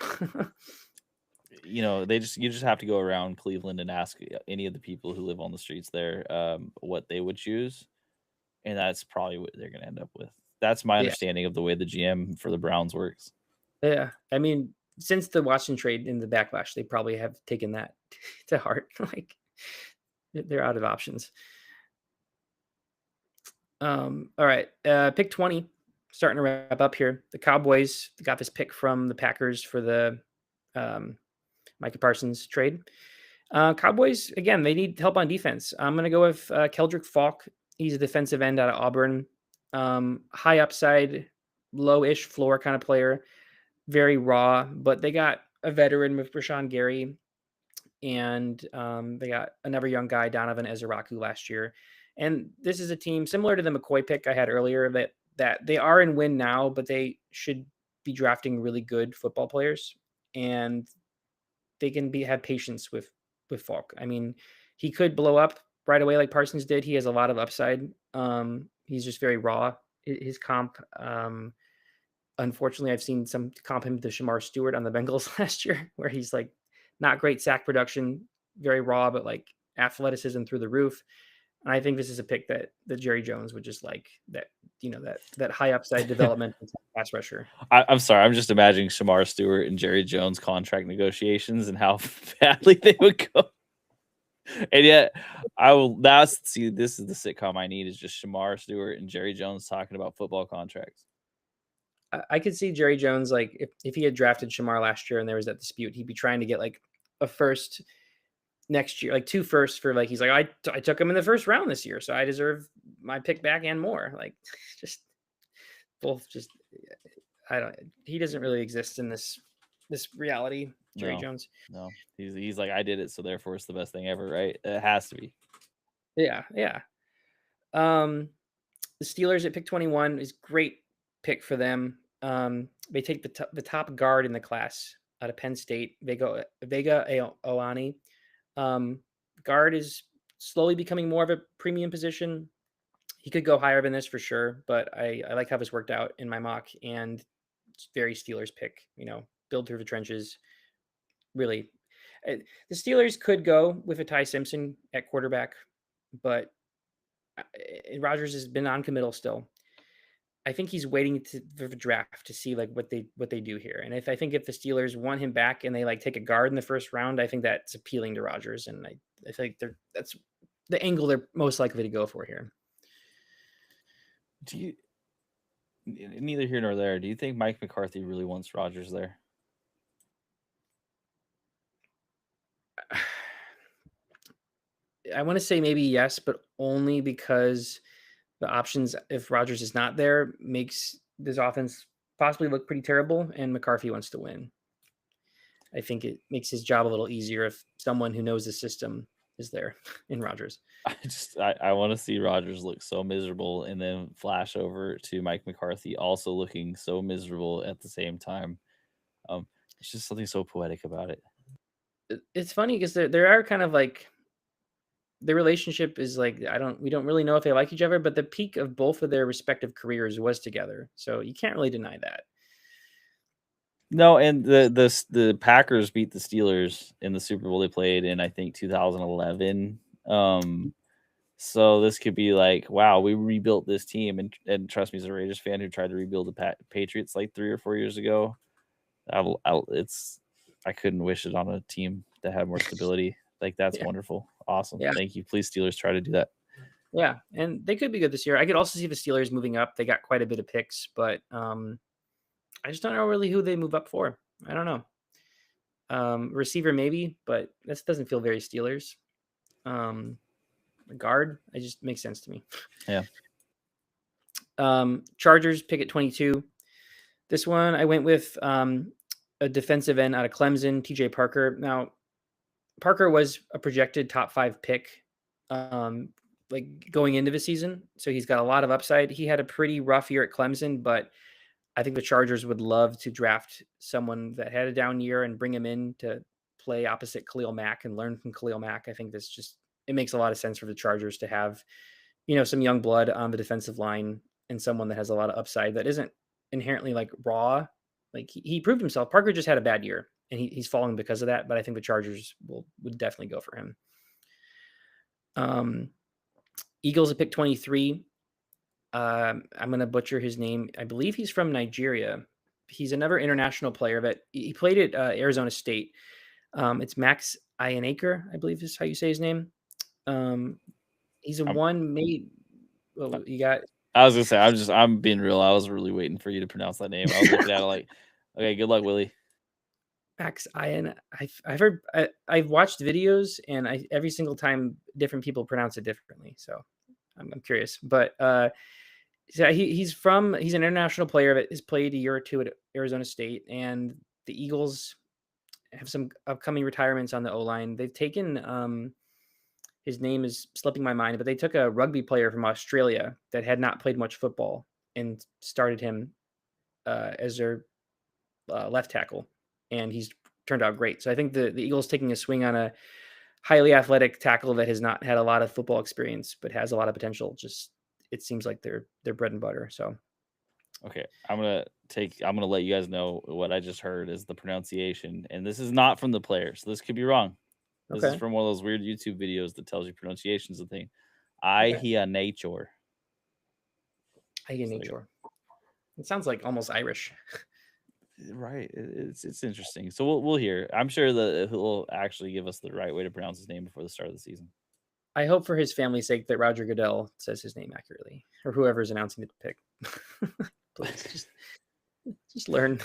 You just have to go around Cleveland and ask any of the people who live on the streets there what they would choose, and that's probably what they're going to end up with. That's my Yeah. understanding of the way the GM for the Browns works. Yeah. I mean, since the Washington trade in the backlash, they probably have taken that to heart. Like they're out of options. All right. Pick 20, starting to wrap up here. The Cowboys got this pick from the Packers for the Micah Parsons trade. Cowboys, again, they need help on defense. I'm going to go with Keldrick Falk. He's a defensive end out of Auburn. High upside, low-ish floor kind of player. Very raw, but they got a veteran with Rashawn Gary, and they got another young guy, Donovan Ezeraku, last year. And this is a team similar to the McCoy pick I had earlier that they are in win now, but they should be drafting really good football players, and they can have patience with Falk. I mean, he could blow up right away like Parsons did. He has a lot of upside. He's just very raw. His comp, unfortunately, I've seen some comp him to Shamar Stewart on the Bengals last year, where he's like not great sack production, very raw, but like athleticism through the roof. And I think this is a pick that Jerry Jones would just like, that high upside development pass rusher. I'm sorry, I'm just imagining Shamar Stewart and Jerry Jones contract negotiations and how badly they would go. And yet, this is the sitcom I need, is just Shamar Stewart and Jerry Jones talking about football contracts. I could see Jerry Jones, like if he had drafted Shamar last year and there was that dispute, he'd be trying to get like a first next year, like 2 firsts for like, he's like, I took him in the first round this year, so I deserve my pick back and more. Like just both just, he doesn't really exist in this reality, Jerry Jones. No, he's like, I did it, so therefore it's the best thing ever, right? It has to be. Yeah. The Steelers at pick 21 is great pick for them. They take the top guard in the class out of Penn State, Vega Oani. Guard is slowly becoming more of a premium position. He could go higher than this for sure, but I like how this worked out in my mock, and it's very Steelers pick, build through the trenches. Really, the Steelers could go with a Ty Simpson at quarterback, but Rodgers has been non-committal still. I think he's waiting for the draft to see like what they do here. And I think if the Steelers want him back and they like take a guard in the first round, I think that's appealing to Rodgers. And I think that's the angle they're most likely to go for here. Neither here nor there, do you think Mike McCarthy really wants Rodgers there? I want to say maybe yes, but only because the options, if Rodgers is not there, makes this offense possibly look pretty terrible, and McCarthy wants to win. I think it makes his job a little easier if someone who knows the system is there in Rodgers. I want to see Rodgers look so miserable and then flash over to Mike McCarthy also looking so miserable at the same time. It's just something so poetic about it. It's funny because there are kind of like, the relationship is like, we don't really know if they like each other, but the peak of both of their respective careers was together. So you can't really deny that. No, and the Packers beat the Steelers in the Super Bowl they played in, I think, 2011. So this could be like, wow, we rebuilt this team, and trust me, as a Raiders fan who tried to rebuild the Patriots like 3 or 4 years ago, I couldn't wish it on a team that had more stability. Like, that's wonderful. Awesome. Yeah. Thank you. Please, Steelers, try to do that. Yeah, and they could be good this year. I could also see the Steelers moving up. They got quite a bit of picks, but I just don't know really who they move up for. I don't know. Receiver maybe, but this doesn't feel very Steelers. Guard, it just makes sense to me. Yeah. Chargers pick at 22. This one I went with a defensive end out of Clemson, TJ Parker. Now, Parker was a projected top 5 pick like going into the season. So he's got a lot of upside. He had a pretty rough year at Clemson, but I think the Chargers would love to draft someone that had a down year and bring him in to play opposite Khalil Mack and learn from Khalil Mack. I think it makes a lot of sense for the Chargers to have, some young blood on the defensive line. and someone that has a lot of upside that isn't inherently like raw. Like he proved himself. Parker just had a bad year, and he's falling because of that. But I think the Chargers would definitely go for him. Eagles at pick 23. I'm going to butcher his name. I believe he's from Nigeria. He's another international player, but he played at Arizona State. It's Max Ionaker, I believe is how you say his name. He's a one made. Well, you got. I was gonna say, I'm being real. I was really waiting for you to pronounce that name. I was looking at it like, okay, good luck, Willie. Max Ion. I've heard. I've watched videos, and every single time different people pronounce it differently. So I'm curious, but so he's an international player that has played a year or two at Arizona State, and the Eagles have some upcoming retirements on the O-line. They've taken his name is slipping my mind, but they took a rugby player from Australia that had not played much football and started him as their left tackle, and he's turned out great. So I think the Eagles taking a swing on a highly athletic tackle that has not had a lot of football experience but has a lot of potential. Just it seems like their bread and butter. So okay, I'm gonna let you guys know what I just heard is the pronunciation, and this is not from the player, so this could be wrong. This is from one of those weird YouTube videos that tells you pronunciations of things. Nature. Nature. It sounds like almost Irish. Right. It's interesting. So we'll hear. I'm sure that he'll actually give us the right way to pronounce his name before the start of the season. I hope for his family's sake that Roger Goodell says his name accurately, or whoever's announcing the pick. Please, just learn.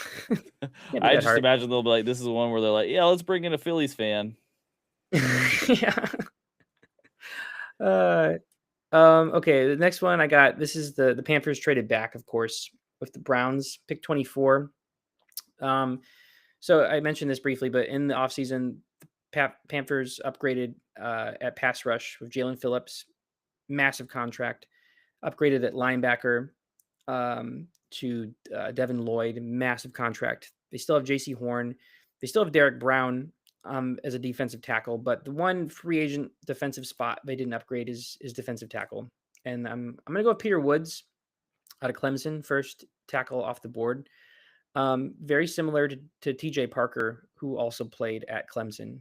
I just imagine they'll be like, this is one where they're like, yeah, let's bring in a Phillies fan. Yeah. Okay, the next one I got, this is the Panthers traded back, of course, with the Browns, pick 24. So I mentioned this briefly, but in the offseason, the Panthers upgraded at pass rush with Jalen Phillips, massive contract, upgraded at linebacker to Devin Lloyd, massive contract. They still have J.C. Horn. They still have Derek Brown as a defensive tackle, but the one free agent defensive spot they didn't upgrade is defensive tackle. And I'm going to go with Peter Woods out of Clemson, first tackle off the board. Very similar to TJ Parker, who also played at Clemson.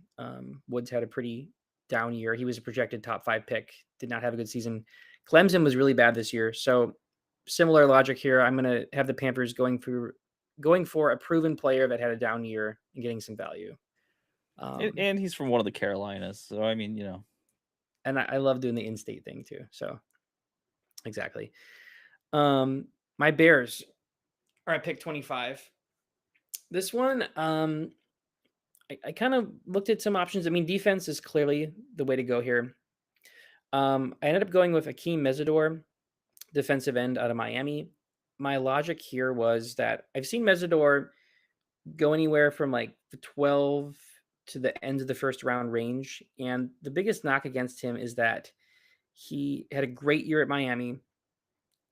Woods had a pretty down year. He was a projected top 5 pick, did not have a good season. Clemson was really bad this year. So similar logic here. I'm going to have the Panthers going for a proven player that had a down year and getting some value. And he's from one of the Carolinas. So, I mean, And I love doing the in-state thing too. So exactly. My Bears are at pick 25. This one, I kind of looked at some options. I mean, defense is clearly the way to go here. I ended up going with Akeem Mesidor, defensive end out of Miami. My logic here was that I've seen Mesidor go anywhere from like the 12 to the end of the first round range. And the biggest knock against him is that he had a great year at Miami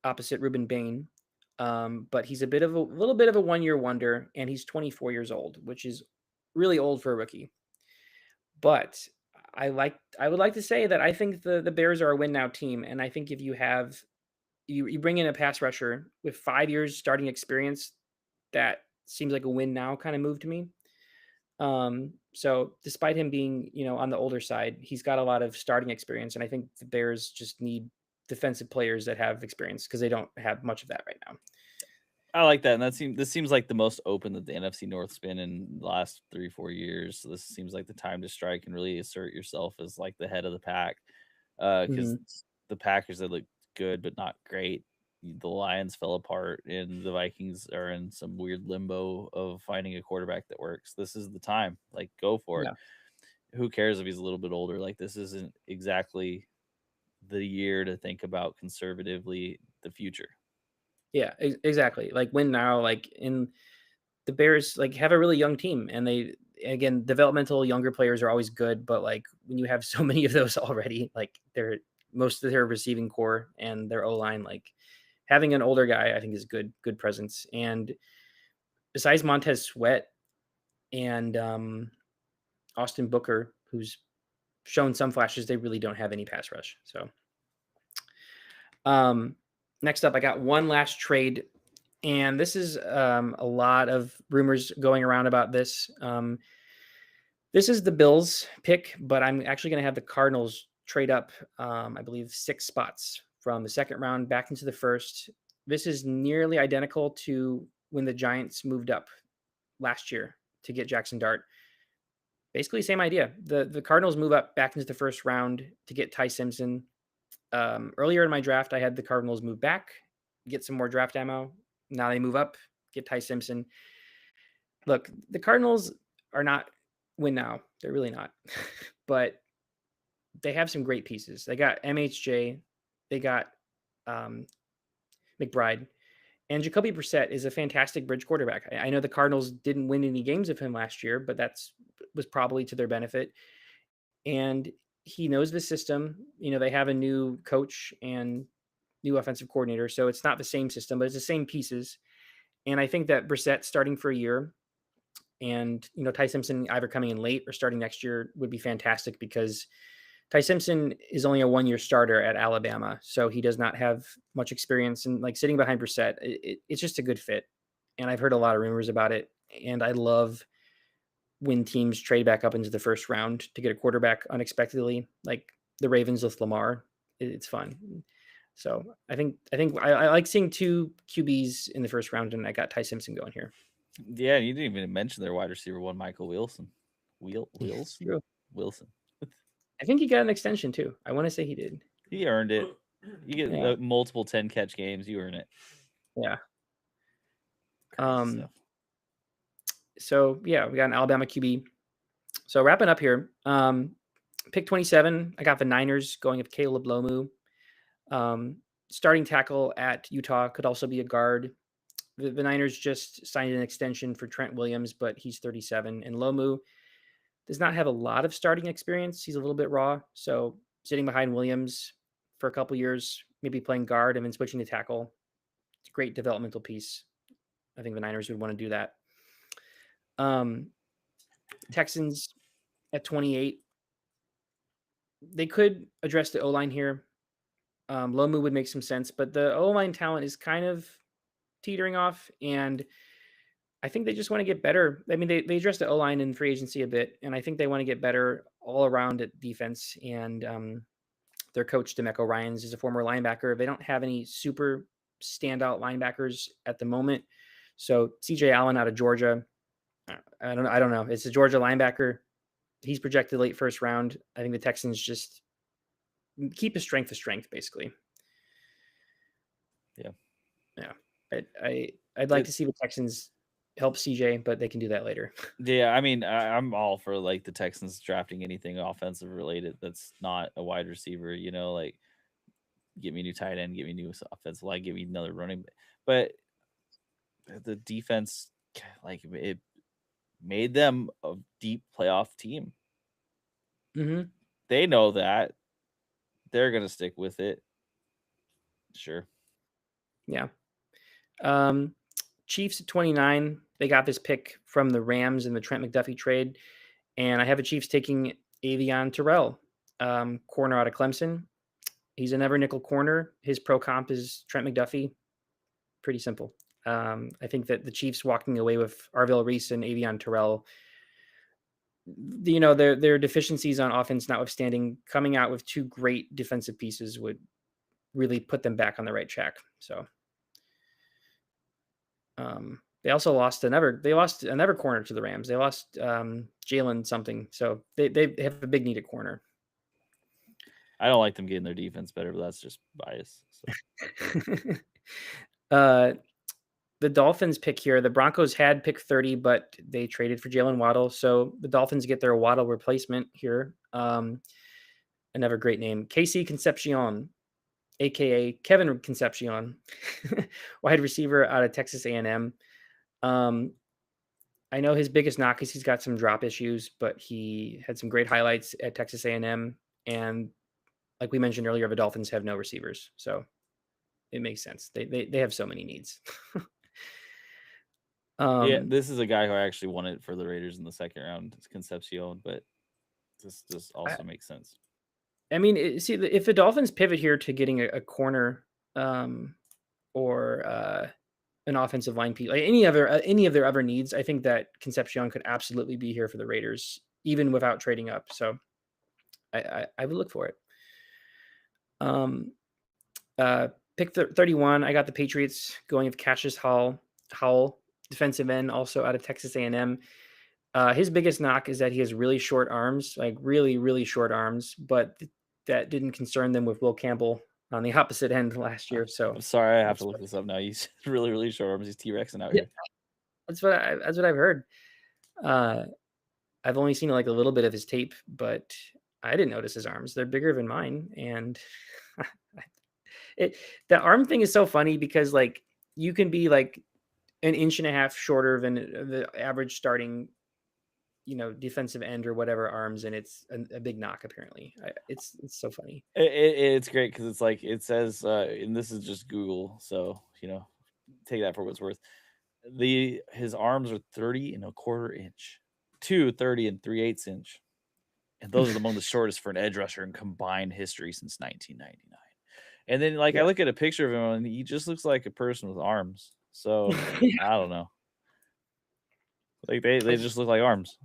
opposite Ruben Bain. But he's a little bit of a 1-year wonder, and he's 24 years old, which is really old for a rookie. But I would like to say that I think the Bears are a win now team, and I think if you have you bring in a pass rusher with 5 years starting experience, that seems like a win now kind of move to me. So despite him being on the older side, he's got a lot of starting experience, and I think the Bears just need defensive players that have experience because they don't have much of that right now. I like that, and this seems like the most open that the NFC North's been in the last 3-4 years. So this seems like the time to strike and really assert yourself as like the head of the pack. Because the Packers, they look good but not great. The Lions fell apart, and the Vikings are in some weird limbo of finding a quarterback that works. This is the time. Like, go for it. Who cares if he's a little bit older? Like, this isn't exactly the year to think about conservatively the future. Yeah, exactly. Like win now, like in the Bears like have a really young team, and they again developmental younger players are always good, but like when you have so many of those already, like most of their receiving core and their O-line, like having an older guy I think is good presence. And besides Montez Sweat and Austin Booker, who's shown some flashes, they really don't have any pass rush. So Next up, I got one last trade, and this is a lot of rumors going around about this. This is the Bills pick, but I'm actually going to have the Cardinals trade up, I believe, 6 spots from the second round back into the first. This is nearly identical to when the Giants moved up last year to get Jackson Dart. Basically, same idea. The Cardinals move up back into the first round to get Ty Simpson. Earlier in my draft, I had the Cardinals move back, get some more draft ammo. Now they move up, get Ty Simpson. Look, the Cardinals are not win now. They're really not. But they have some great pieces. They got MHJ, they got McBride, and Jacoby Brissett is a fantastic bridge quarterback. I know the Cardinals didn't win any games of him last year, but was probably to their benefit. And he knows the system. You know, they have a new coach and new offensive coordinator, so it's not the same system, but it's the same pieces. And I think that Brissett starting for a year and, you know, Ty Simpson either coming in late or starting next year would be fantastic because Ty Simpson is only a 1-year starter at Alabama, so he does not have much experience. And like sitting behind Brissett, it's just a good fit. And I've heard a lot of rumors about it. And I love when teams trade back up into the first round to get a quarterback unexpectedly, like the Ravens with Lamar. It's fun. So I think I like seeing 2 QBs in the first round, and I got Ty Simpson going here. Yeah, you didn't even mention their wide receiver one, Michael Wilson. Wilson. I think he got an extension too. I want to say he did. He earned it. You get multiple 10-catch games, you earn it. Yeah. So yeah, we got an Alabama QB. So wrapping up here, pick 27, I got the Niners going with Caleb Lomu. Starting tackle at Utah, could also be a guard. The Niners just signed an extension for Trent Williams, but he's 37. And Lomu does not have a lot of starting experience. He's a little bit raw. So sitting behind Williams for a couple years, maybe playing guard and then switching to tackle. It's a great developmental piece. I think the Niners would want to do that. Texans at 28. They could address the O-line here. Lomu would make some sense, but the O-line talent is kind of teetering off, and I think they just want to get better. I mean, they addressed the O-line in free agency a bit, and I think they want to get better all around at defense. And their coach, DeMeco Ryans, is a former linebacker. They don't have any super standout linebackers at the moment. So CJ Allen out of Georgia, I don't know. It's a Georgia linebacker. He's projected late first round. I think the Texans just keep his strength of strength, basically. Yeah. I'd like to see the Texans help CJ, but they can do that later. Yeah, I mean, I'm all for like the Texans drafting anything offensive related that's not a wide receiver. You know, like get me a new tight end, get me a new offensive line, get me another running. But the defense, like it made them a deep playoff team. Mm-hmm. They know that. They're gonna stick with it. Sure. Yeah. Chiefs at 29. They got this pick from the Rams in the Trent McDuffie trade. And I have the Chiefs taking Avion Terrell, corner out of Clemson. He's a never nickel corner. His pro comp is Trent McDuffie. Pretty simple. I think that the Chiefs walking away with Arvell Reese and Avion Terrell, you know, their deficiencies on offense notwithstanding, coming out with 2 great defensive pieces would really put them back on the right track. So they also lost another corner to the Rams. They lost Jalen something. So they have a big need at corner. I don't like them getting their defense better, but that's just bias. So. The Dolphins pick here. The Broncos had pick 30, but they traded for Jalen Waddle. So the Dolphins get their Waddle replacement here. Another great name, Casey Concepcion, a.k.a. Kevin Concepcion, wide receiver out of Texas A&M. I know his biggest knock is he's got some drop issues, but he had some great highlights at Texas A&M. And like we mentioned earlier, the Dolphins have no receivers. So it makes sense. They have so many needs. Yeah, this is a guy who I actually wanted for the Raiders in the second round. It's Concepcion, but this also makes sense. I mean, see, if the Dolphins pivot here to getting a corner, or an offensive line piece, like any of their other needs. I think that Concepcion could absolutely be here for the Raiders, even without trading up. So I would look for it. Pick 31. I got the Patriots going with Cassius Howell, defensive end, also out of Texas A&M. His biggest knock is that he has really short arms, like really, really short arms, but that didn't concern them with Will Campbell on the opposite end last year. So I'm sorry, I have to look this up now. He's really, really short arms. He's T-Rexing out yeah, here. that's what I've heard. I've only seen like a little bit of his tape, but I didn't notice his arms. They're bigger than mine, and the arm thing is so funny because like you can be like an inch and a half shorter than the average starting, defensive end or whatever arms, and it's a big knock. Apparently, it's so funny. It's great because it's like it says, and this is just Google, so take that for what it's worth. His arms are 30.25 inch, 30 3/8 inch, and those are among the shortest for an edge rusher in combined history since 1999. And then, I look at a picture of him, and he just looks like a person with arms. So I don't know, like they just look like arms.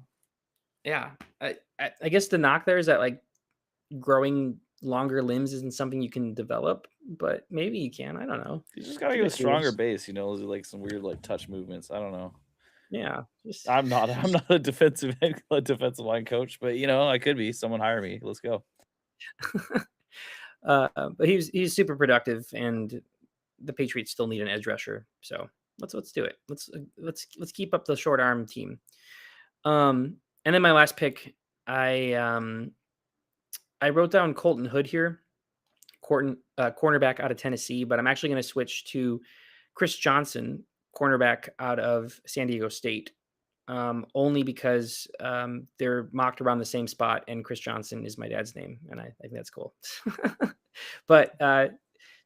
Yeah, I guess the knock there is that like growing longer limbs isn't something you can develop, but maybe you can. I don't know. You just gotta get a stronger base, like some weird touch movements. I don't know. Yeah, I'm not a defensive line coach, but I could be. Someone hire me. Let's go. But he's super productive, and the Patriots still need an edge rusher. So let's do it. Let's keep up the short arm team. And then my last pick, I wrote down Colton Hood here, cornerback out of Tennessee, but I'm actually going to switch to Chris Johnson, cornerback out of San Diego State, only because they're mocked around the same spot, and Chris Johnson is my dad's name, and I think that's cool. But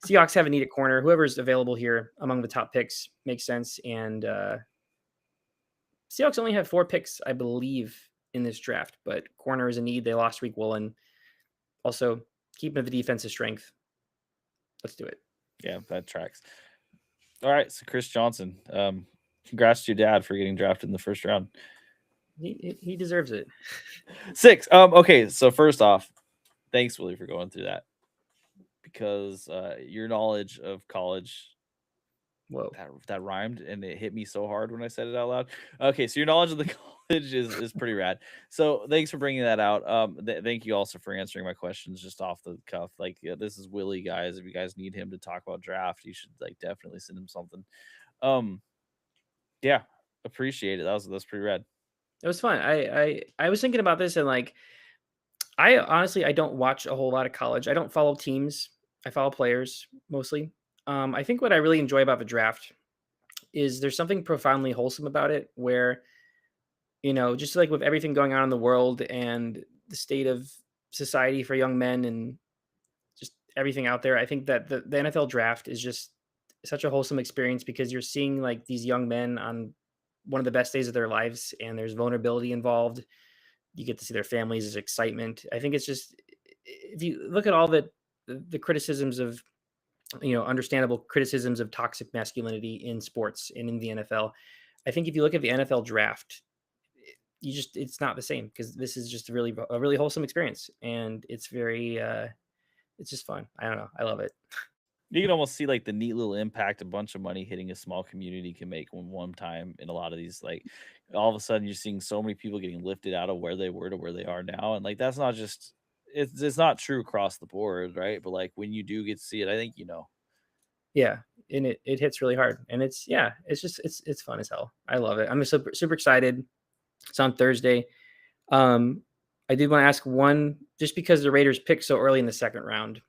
Seahawks have a need at corner. Whoever's available here among the top picks makes sense, and Seahawks only have 4 picks, I believe, in this draft, but corner is a need. They lost Rick Woolen. Also, keeping the defensive strength. Let's do it. Yeah, that tracks. All right, so Chris Johnson. Congrats to your dad for getting drafted in the first round. He deserves it. 6. Okay, so first off, thanks, Willie, for going through that, because your knowledge of college. Whoa, that rhymed, and it hit me so hard when I said it out loud. Okay, so your knowledge of the college is pretty rad. So thanks for bringing that out. Thank you also for answering my questions just off the cuff. This is Willie, guys. If you guys need him to talk about draft, you should definitely send him something. Yeah, appreciate it. That's pretty rad. It was fun. I was thinking about this, and I honestly don't watch a whole lot of college. I don't follow teams. I follow players mostly. I think what I really enjoy about the draft is there's something profoundly wholesome about it, where, just like with everything going on in the world and the state of society for young men and just everything out there, I think that the NFL draft is just such a wholesome experience, because you're seeing these young men on one of the best days of their lives, and there's vulnerability involved. You get to see their families, there's excitement. I think it's just, if you look at all the criticisms of, understandable criticisms of toxic masculinity in sports and in the NFL, I think if you look at the NFL draft, it's not the same, because this is just a really wholesome experience, and it's very, it's just fun. I don't know. I love it. You can almost see the neat little impact a bunch of money hitting a small community can make one time in a lot of these. All of a sudden you're seeing so many people getting lifted out of where they were to where they are now. And that's not just, it's not true across the board, right? But when you do get to see it, I think Yeah, and it hits really hard, and it's just it's fun as hell. I love it. I'm super excited. It's on Thursday. I did want to ask one, just because the Raiders picked so early in the second round.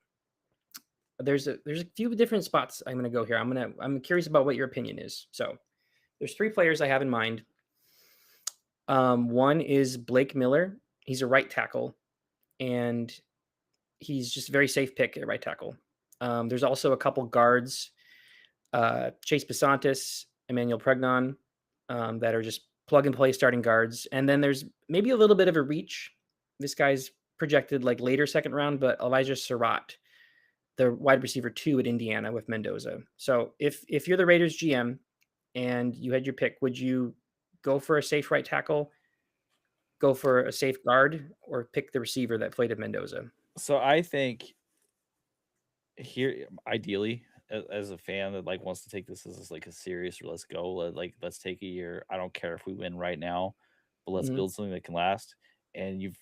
There's a few different spots I'm going to go here. I'm curious about what your opinion is. So there's 3 players I have in mind. One is Blake Miller. He's a right tackle, and he's just a very safe pick at right tackle. There's also a couple guards, Chase Besantis, Emmanuel Pregnon, that are just plug and play starting guards. And then there's maybe a little bit of a reach. This guy's projected later second round, but Elijah Surratt, the wide receiver 2 at Indiana with Mendoza. So if you're the Raiders GM and you had your pick, would you go for a safe right tackle, go for a safe guard, or pick the receiver that played at Mendoza? So I think here, ideally, as a fan that like wants to take this as like a serious, let's go, like let's take a year. I don't care if we win right now, but let's Mhm. build something that can last. And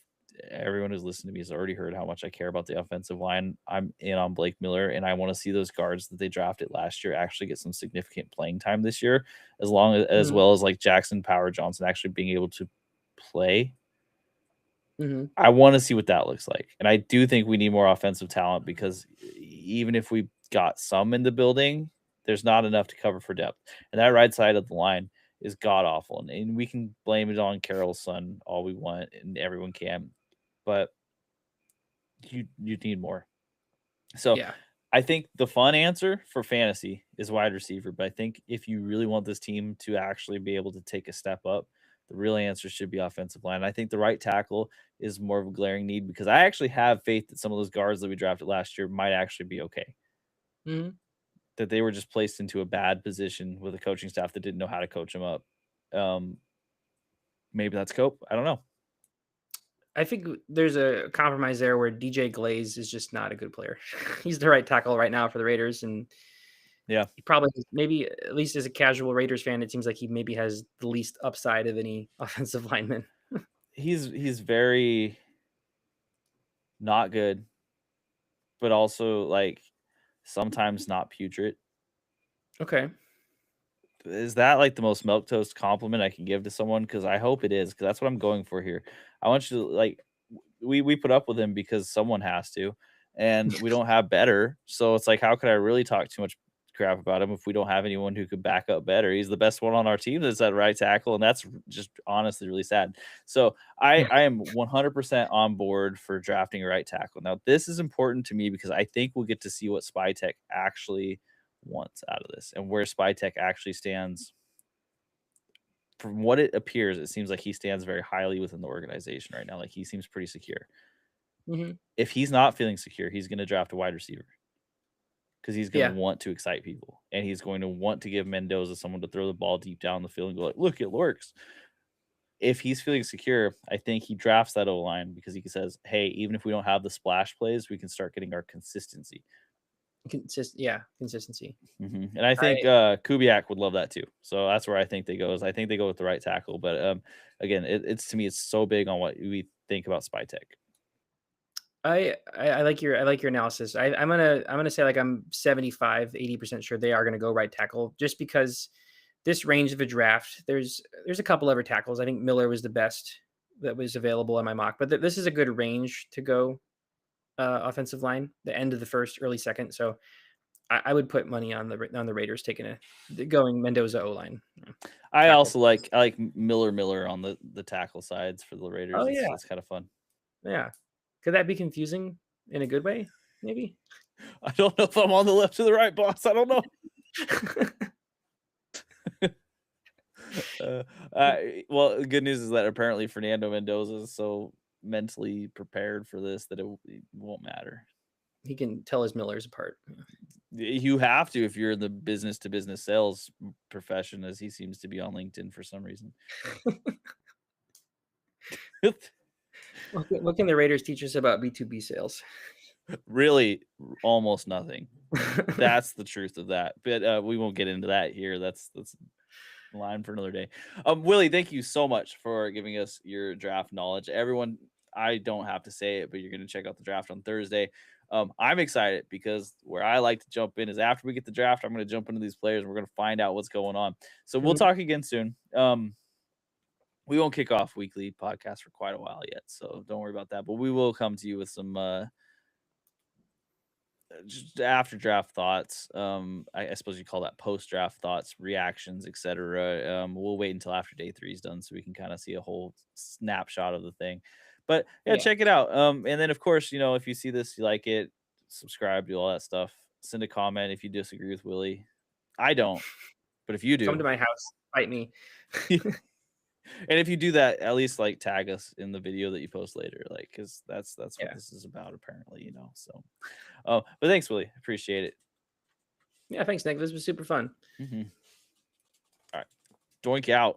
everyone who's listened to me has already heard how much I care about the offensive line. I'm in on Blake Miller, and I want to see those guards that they drafted last year actually get some significant playing time this year, as Mhm. well as like Jackson Power Johnson actually being able to play. Mhm. I want to see what that looks like. And I do think we need more offensive talent because even if we got some in the building, there's not enough to cover for depth. And that right side of the line is god awful. And we can blame it on Carroll's son all we want, and everyone can. But you need more. So Yeah. I think the fun answer for fantasy is wide receiver. But I think if you really want this team to actually be able to take a step up, the real answer should be offensive line. I think the right tackle is more of a glaring need because I actually have faith that some of those guards that we drafted last year might actually be okay. Mhm. That they were just placed into a bad position with a coaching staff that didn't know how to coach them up. Um, Maybe that's cope. I don't know. I think there's a compromise there where DJ Glaze is just not a good player. He's the right tackle right now for the Raiders, and Yeah, he probably maybe at least as a casual Raiders fan, it seems like he maybe has the least upside of any offensive lineman. he's very not good, but also like sometimes not putrid. Okay. Is that like the most milquetoast compliment I can give to someone? Because I hope it is, because that's what I'm going for here. I want you to like we put up with him because someone has to, and we don't have better. So it's like, how could I really talk too much crap about him if we don't have anyone who could back up better? He's the best one on our team that's at right tackle, and that's just honestly really sad. So I am 100% on board for drafting a right tackle. Now this is important to me because I think we'll get to see what Spy Tech actually wants out of this and where Spy Tech actually stands. From what it appears, it seems like he stands very highly within the organization right now. Like he seems pretty secure. Mhm. If he's not feeling secure, he's going to draft a wide receiver because he's going to Yeah. want to excite people, and he's going to want to give Mendoza someone to throw the ball deep down the field and go like, "Look, it works." If he's feeling secure, I think he drafts that O line because he says, "Hey, even if we don't have the splash plays, we can start getting our consistency." Consistency. And I think I Kubiak would love that too. So that's where I think they go. Is I think they go with the right tackle. But again, it's to me, it's so big on what we think about Spy Tech. I like your analysis. I'm gonna say like I'm 75-80% sure they are gonna go right tackle just because this range of a draft, there's a couple other tackles. I think Miller was the best that was available in my mock, but this is a good range to go offensive line, the end of the first, early second. So I would put money on the Raiders taking going Mendoza O line I tackle. also I like Miller on the tackle sides for the Raiders. Oh It's yeah, it's kind of fun. yeah. Could that be confusing in a good way? Maybe. I don't know if I'm on the left or the right, boss. I don't know. uh, well, the good news is that apparently Fernando Mendoza is so mentally prepared for this that it won't matter. He can tell his Millers apart. You have to if you're in the business to business sales profession, as he seems to be on LinkedIn for some reason. What can the Raiders teach us about B2B sales? Really, almost nothing. That's the truth of that. But we won't get into that here. That's line for another day. Willie, thank you so much for giving us your draft knowledge. Everyone, I don't have to say it, but you're going to check out the draft on Thursday. I'm excited because where I like to jump in is after we get the draft, I'm going to jump into these players and we're going to find out what's going on. So we'll Mhm. talk again soon. We won't kick off weekly podcasts for quite a while yet, so don't worry about that. But we will come to you with some just after draft thoughts. I suppose you call that post draft thoughts, reactions, etc. We'll wait until after day 3 is done so we can kind of see a whole snapshot of the thing. But yeah, Yeah. check it out. And then of course, if you see this, you like it, subscribe, do all that stuff. Send a comment if you disagree with Willie. I don't, but if you Come do, to my house, fight me. And if you do that, at least like tag us in the video that you post later, like because that's what Yeah. this is about, apparently, you know. So, oh, but thanks, Willie. Appreciate it. Yeah, thanks, Nick. This was super fun. All right, Doink out.